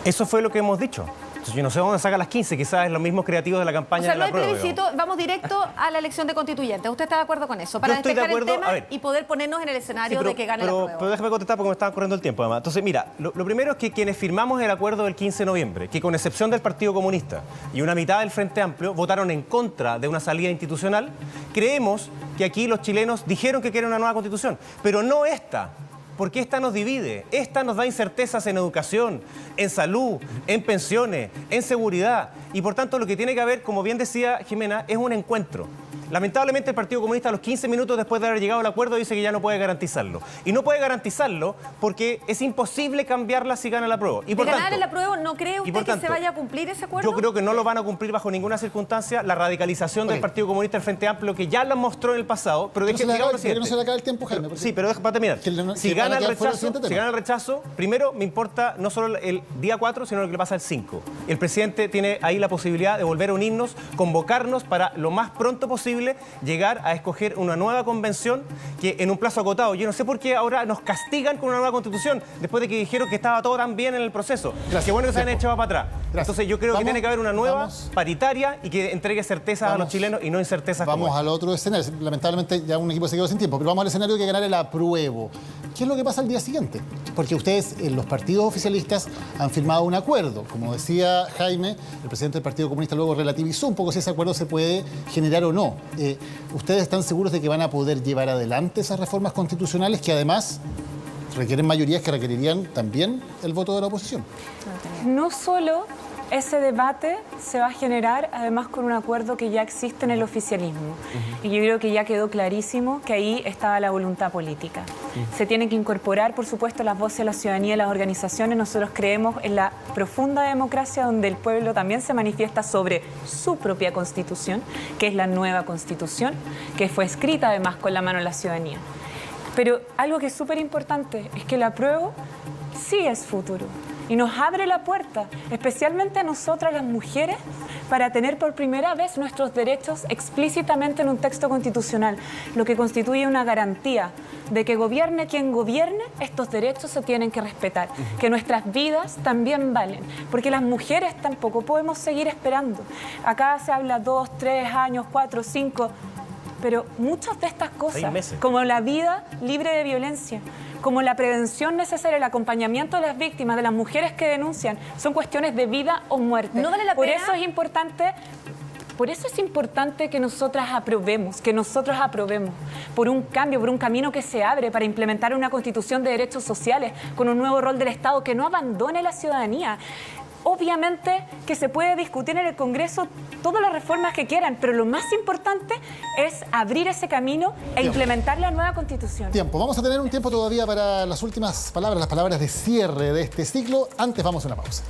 Eso fue lo que hemos dicho. Entonces, yo no sé dónde saca las 15, quizás es los mismos creativos de la campaña. O sea, de la prueba, plebiscito, vamos directo a la elección de constituyentes. ¿Usted está de acuerdo con eso? Para despejar el tema y poder ponernos en el escenario de que gane la prueba. Pero déjame contestar porque me estaba corriendo el tiempo, además. Entonces, mira, lo primero es que quienes firmamos el acuerdo del 15 de noviembre, que con excepción del Partido Comunista y una mitad del Frente Amplio, votaron en contra de una salida institucional, creemos que aquí los chilenos dijeron que quieren una nueva constitución, pero no esta. Porque esta nos divide, esta nos da incertezas en educación, en salud, en pensiones, en seguridad. Y por tanto lo que tiene que haber, como bien decía Jimena, es un encuentro. Lamentablemente el Partido Comunista a los 15 minutos después de haber llegado al acuerdo dice que ya no puede garantizarlo. Y no puede garantizarlo porque es imposible cambiarla si gana la prueba. Y por de ganar el apruebo, ¿no cree usted que se vaya a cumplir ese acuerdo? Yo creo que no lo van a cumplir bajo ninguna circunstancia. La radicalización del Partido Comunista del Frente Amplio, que ya lo mostró en el pasado, pero digamos lo siguiente. No se le acaba el tiempo, Jaime. Sí, pero para terminar. Si gana el rechazo, primero me importa no solo el día 4, sino lo que le pasa el 5. El presidente tiene ahí la posibilidad de volver a unirnos, convocarnos para lo más pronto posible llegar a escoger una nueva convención que en un plazo acotado. Yo no sé por qué ahora nos castigan con una nueva constitución después de que dijeron que estaba todo tan bien en el proceso. Qué bueno que se han echado para atrás. Entonces yo creo que tiene que haber una nueva paritaria y que entregue certezas a los chilenos y no incertezas. Vamos al otro escenario. Lamentablemente ya un equipo se quedó sin tiempo, pero vamos al escenario que ganar el apruebo. ¿Qué es lo que pasa al día siguiente? Porque ustedes, los partidos oficialistas, han firmado un acuerdo. Como decía Jaime, el presidente del Partido Comunista luego relativizó un poco si ese acuerdo se puede generar o no. ¿Ustedes están seguros de que van a poder llevar adelante esas reformas constitucionales que además requieren mayorías que requerirían también el voto de la oposición? No solo ese debate se va a generar además con un acuerdo que ya existe en el oficialismo. Y yo creo que ya quedó clarísimo que ahí estaba la voluntad política. Se tienen que incorporar, por supuesto, las voces de la ciudadanía y las organizaciones. Nosotros creemos en la profunda democracia donde el pueblo también se manifiesta sobre su propia constitución, que es la nueva constitución, que fue escrita además con la mano de la ciudadanía. Pero algo que es súper importante es que el apruebo sí es futuro. Y nos abre la puerta, especialmente a nosotras las mujeres, para tener por primera vez nuestros derechos explícitamente en un texto constitucional, lo que constituye una garantía de que gobierne quien gobierne, estos derechos se tienen que respetar, que nuestras vidas también valen, porque las mujeres tampoco podemos seguir esperando. Acá se habla 2, 3 años, 4, 5, pero muchas de estas cosas, como la vida libre de violencia, como la prevención necesaria, el acompañamiento de las víctimas, de las mujeres que denuncian, son cuestiones de vida o muerte. No vale la Por pena. eso es importante que nosotros aprobemos por un cambio, por un camino que se abre para implementar una constitución de derechos sociales con un nuevo rol del Estado que no abandone la ciudadanía. Obviamente que se puede discutir en el Congreso todas las reformas que quieran, pero lo más importante es abrir ese camino e implementar la nueva Constitución. Vamos a tener un tiempo todavía para las últimas palabras, las palabras de cierre de este ciclo. Antes vamos a una pausa.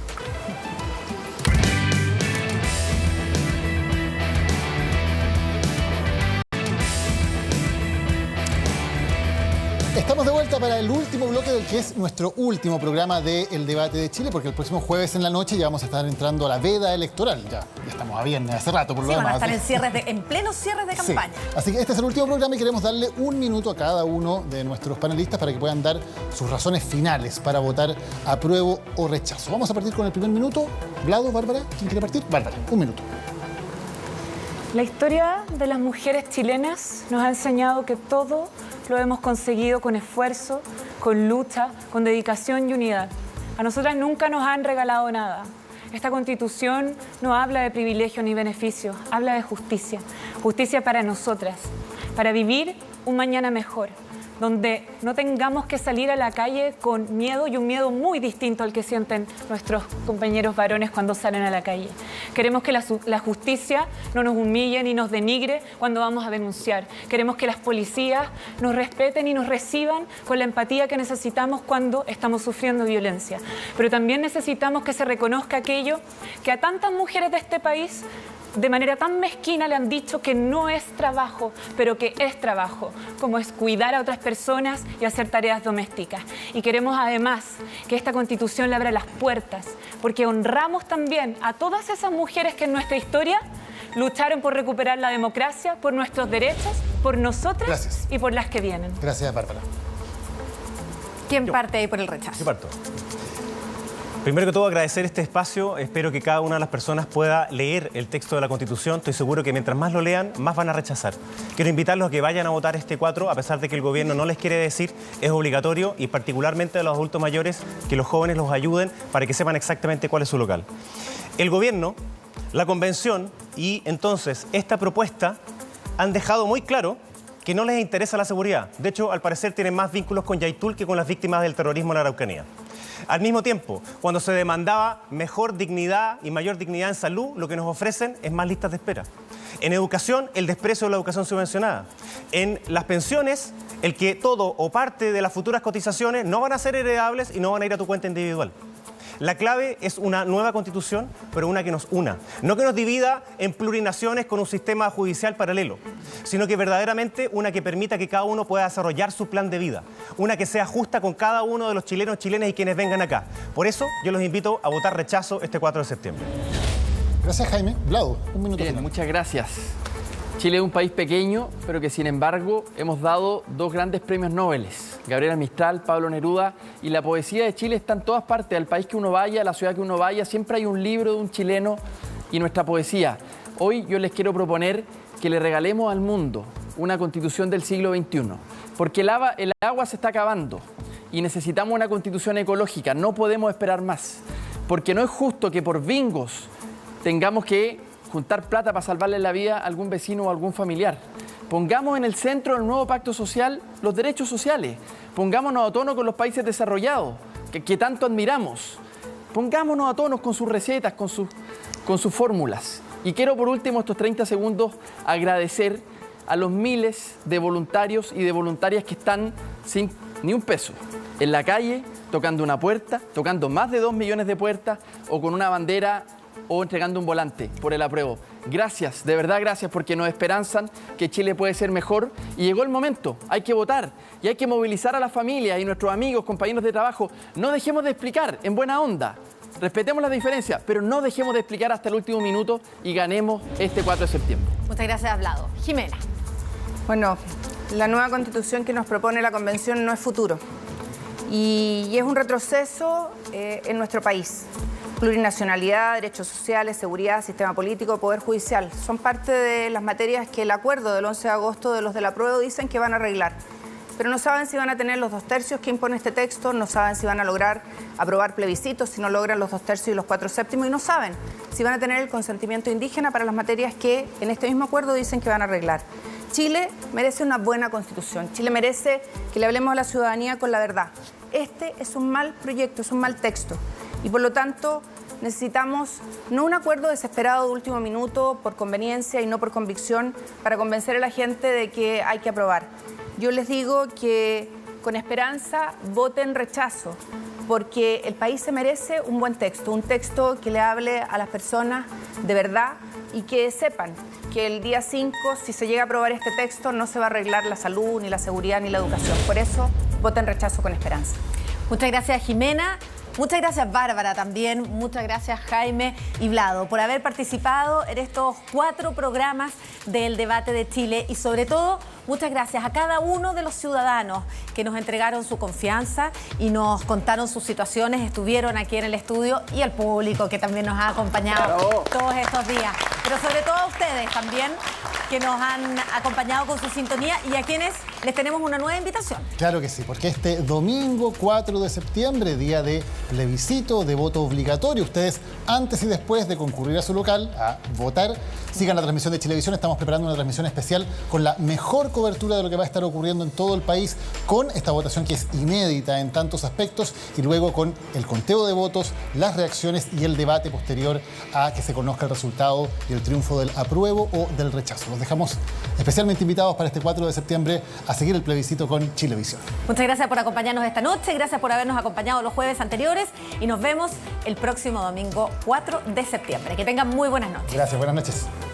Estamos de vuelta para el último bloque del que es nuestro último programa de El Debate de Chile, porque el próximo jueves en la noche ya vamos a estar entrando a la veda electoral. Ya estamos a viernes hace rato, por lo demás. Van a estar en plenos cierres de campaña. Así que este es el último programa y queremos darle un minuto a cada uno de nuestros panelistas para que puedan dar sus razones finales para votar apruebo o rechazo. Vamos a partir con el primer minuto. Vlado, Bárbara, ¿quién quiere partir? Bárbara, un minuto. La historia de las mujeres chilenas nos ha enseñado que todo lo hemos conseguido con esfuerzo, con lucha, con dedicación y unidad. A nosotras nunca nos han regalado nada. Esta Constitución no habla de privilegios ni beneficios, habla de justicia. Justicia para nosotras, para vivir un mañana mejor, donde no tengamos que salir a la calle con miedo y un miedo muy distinto al que sienten nuestros compañeros varones cuando salen a la calle. Queremos que la justicia no nos humille ni nos denigre cuando vamos a denunciar. Queremos que las policías nos respeten y nos reciban con la empatía que necesitamos cuando estamos sufriendo violencia. Pero también necesitamos que se reconozca aquello que a tantas mujeres de este país de manera tan mezquina le han dicho que no es trabajo, pero que es trabajo, como es cuidar a otras personas y hacer tareas domésticas. Y queremos además que esta Constitución le abra las puertas, porque honramos también a todas esas mujeres que en nuestra historia lucharon por recuperar la democracia, por nuestros derechos, por nosotras y por las que vienen. Gracias, Bárbara. ¿Quién parte ahí por el rechazo? Yo parto. Primero que todo, agradecer este espacio. Espero que cada una de las personas pueda leer el texto de la Constitución. Estoy seguro que mientras más lo lean, más van a rechazar. Quiero invitarlos a que vayan a votar este 4, a pesar de que el gobierno no les quiere decir, es obligatorio, y particularmente a los adultos mayores, que los jóvenes los ayuden para que sepan exactamente cuál es su local. El gobierno, la convención y entonces esta propuesta han dejado muy claro que no les interesa la seguridad. De hecho, al parecer tienen más vínculos con Yaitul que con las víctimas del terrorismo en la Araucanía. Al mismo tiempo, cuando se demandaba mejor dignidad y mayor dignidad en salud, lo que nos ofrecen es más listas de espera. En educación, el desprecio de la educación subvencionada. En las pensiones, el que todo o parte de las futuras cotizaciones no van a ser heredables y no van a ir a tu cuenta individual. La clave es una nueva Constitución, pero una que nos una. No que nos divida en plurinaciones con un sistema judicial paralelo, sino que verdaderamente una que permita que cada uno pueda desarrollar su plan de vida. Una que sea justa con cada uno de los chilenos, chilenas y quienes vengan acá. Por eso yo los invito a votar rechazo este 4 de septiembre. Gracias, Jaime. Vlado, un minuto. Bien, muchas gracias. Chile es un país pequeño, pero que sin embargo hemos dado 2 grandes premios Nobel. Gabriela Mistral, Pablo Neruda, y la poesía de Chile está en todas partes. Al país que uno vaya, a la ciudad que uno vaya, siempre hay un libro de un chileno y nuestra poesía. Hoy yo les quiero proponer que le regalemos al mundo una Constitución del siglo XXI, porque el agua se está acabando y necesitamos una Constitución ecológica. No podemos esperar más, porque no es justo que por bingos tengamos que juntar plata para salvarle la vida a algún vecino o algún familiar. Pongamos en el centro del nuevo pacto social los derechos sociales. Pongámonos a tono con los países desarrollados, que tanto admiramos. Pongámonos a tono con sus recetas, con sus fórmulas. Y quiero por último, estos 30 segundos, agradecer a los miles de voluntarios y de voluntarias que están sin ni un peso en la calle, tocando una puerta, tocando más de 2 millones de puertas o con una bandera o entregando un volante por el apruebo. Gracias, de verdad gracias, porque nos esperanzan que Chile puede ser mejor y llegó el momento, hay que votar y hay que movilizar a las familias y nuestros amigos, compañeros de trabajo. No dejemos de explicar en buena onda, respetemos las diferencias, pero no dejemos de explicar hasta el último minuto y ganemos este 4 de septiembre. Muchas gracias, Vlado. Jimena. Bueno, la nueva Constitución que nos propone la Convención no es futuro y es un retroceso en nuestro país. Plurinacionalidad, derechos sociales, seguridad, sistema político, poder judicial. Son parte de las materias que el acuerdo del 11 de agosto de los del apruebo dicen que van a arreglar. Pero no saben si van a tener los 2/3 que impone este texto, no saben si van a lograr aprobar plebiscitos, si no logran los 2/3 y los 4/7, y no saben si van a tener el consentimiento indígena para las materias que en este mismo acuerdo dicen que van a arreglar. Chile merece una buena Constitución. Chile merece que le hablemos a la ciudadanía con la verdad. Este es un mal proyecto, es un mal texto. Y por lo tanto necesitamos no un acuerdo desesperado de último minuto por conveniencia y no por convicción para convencer a la gente de que hay que aprobar. Yo les digo que con esperanza voten rechazo, porque el país se merece un buen texto, un texto que le hable a las personas de verdad y que sepan que el día 5, si se llega a aprobar este texto, no se va a arreglar la salud, ni la seguridad, ni la educación. Por eso, voten rechazo con esperanza. Muchas gracias, Jimena. Muchas gracias, Bárbara, también. Muchas gracias, Jaime y Vlado, por haber participado en estos 4 programas del Debate de Chile. Y sobre todo, muchas gracias a cada uno de los ciudadanos que nos entregaron su confianza y nos contaron sus situaciones, estuvieron aquí en el estudio, y al público que también nos ha acompañado todos estos días. Pero sobre todo a ustedes también, que nos han acompañado con su sintonía, y a quienes les tenemos una nueva invitación. Claro que sí, porque este domingo 4 de septiembre, día de plebiscito, de voto obligatorio, ustedes antes y después de concurrir a su local a votar, sigan la transmisión de Chilevisión. Estamos preparando una transmisión especial con la mejor cobertura de lo que va a estar ocurriendo en todo el país, con esta votación que es inédita en tantos aspectos y luego con el conteo de votos, las reacciones y el debate posterior a que se conozca el resultado y el triunfo del apruebo o del rechazo. Los dejamos especialmente invitados para este 4 de septiembre a seguir el plebiscito con Chilevisión. Muchas gracias por acompañarnos esta noche, gracias por habernos acompañado los jueves anteriores y nos vemos el próximo domingo 4 de septiembre. Que tengan muy buenas noches. Gracias, buenas noches.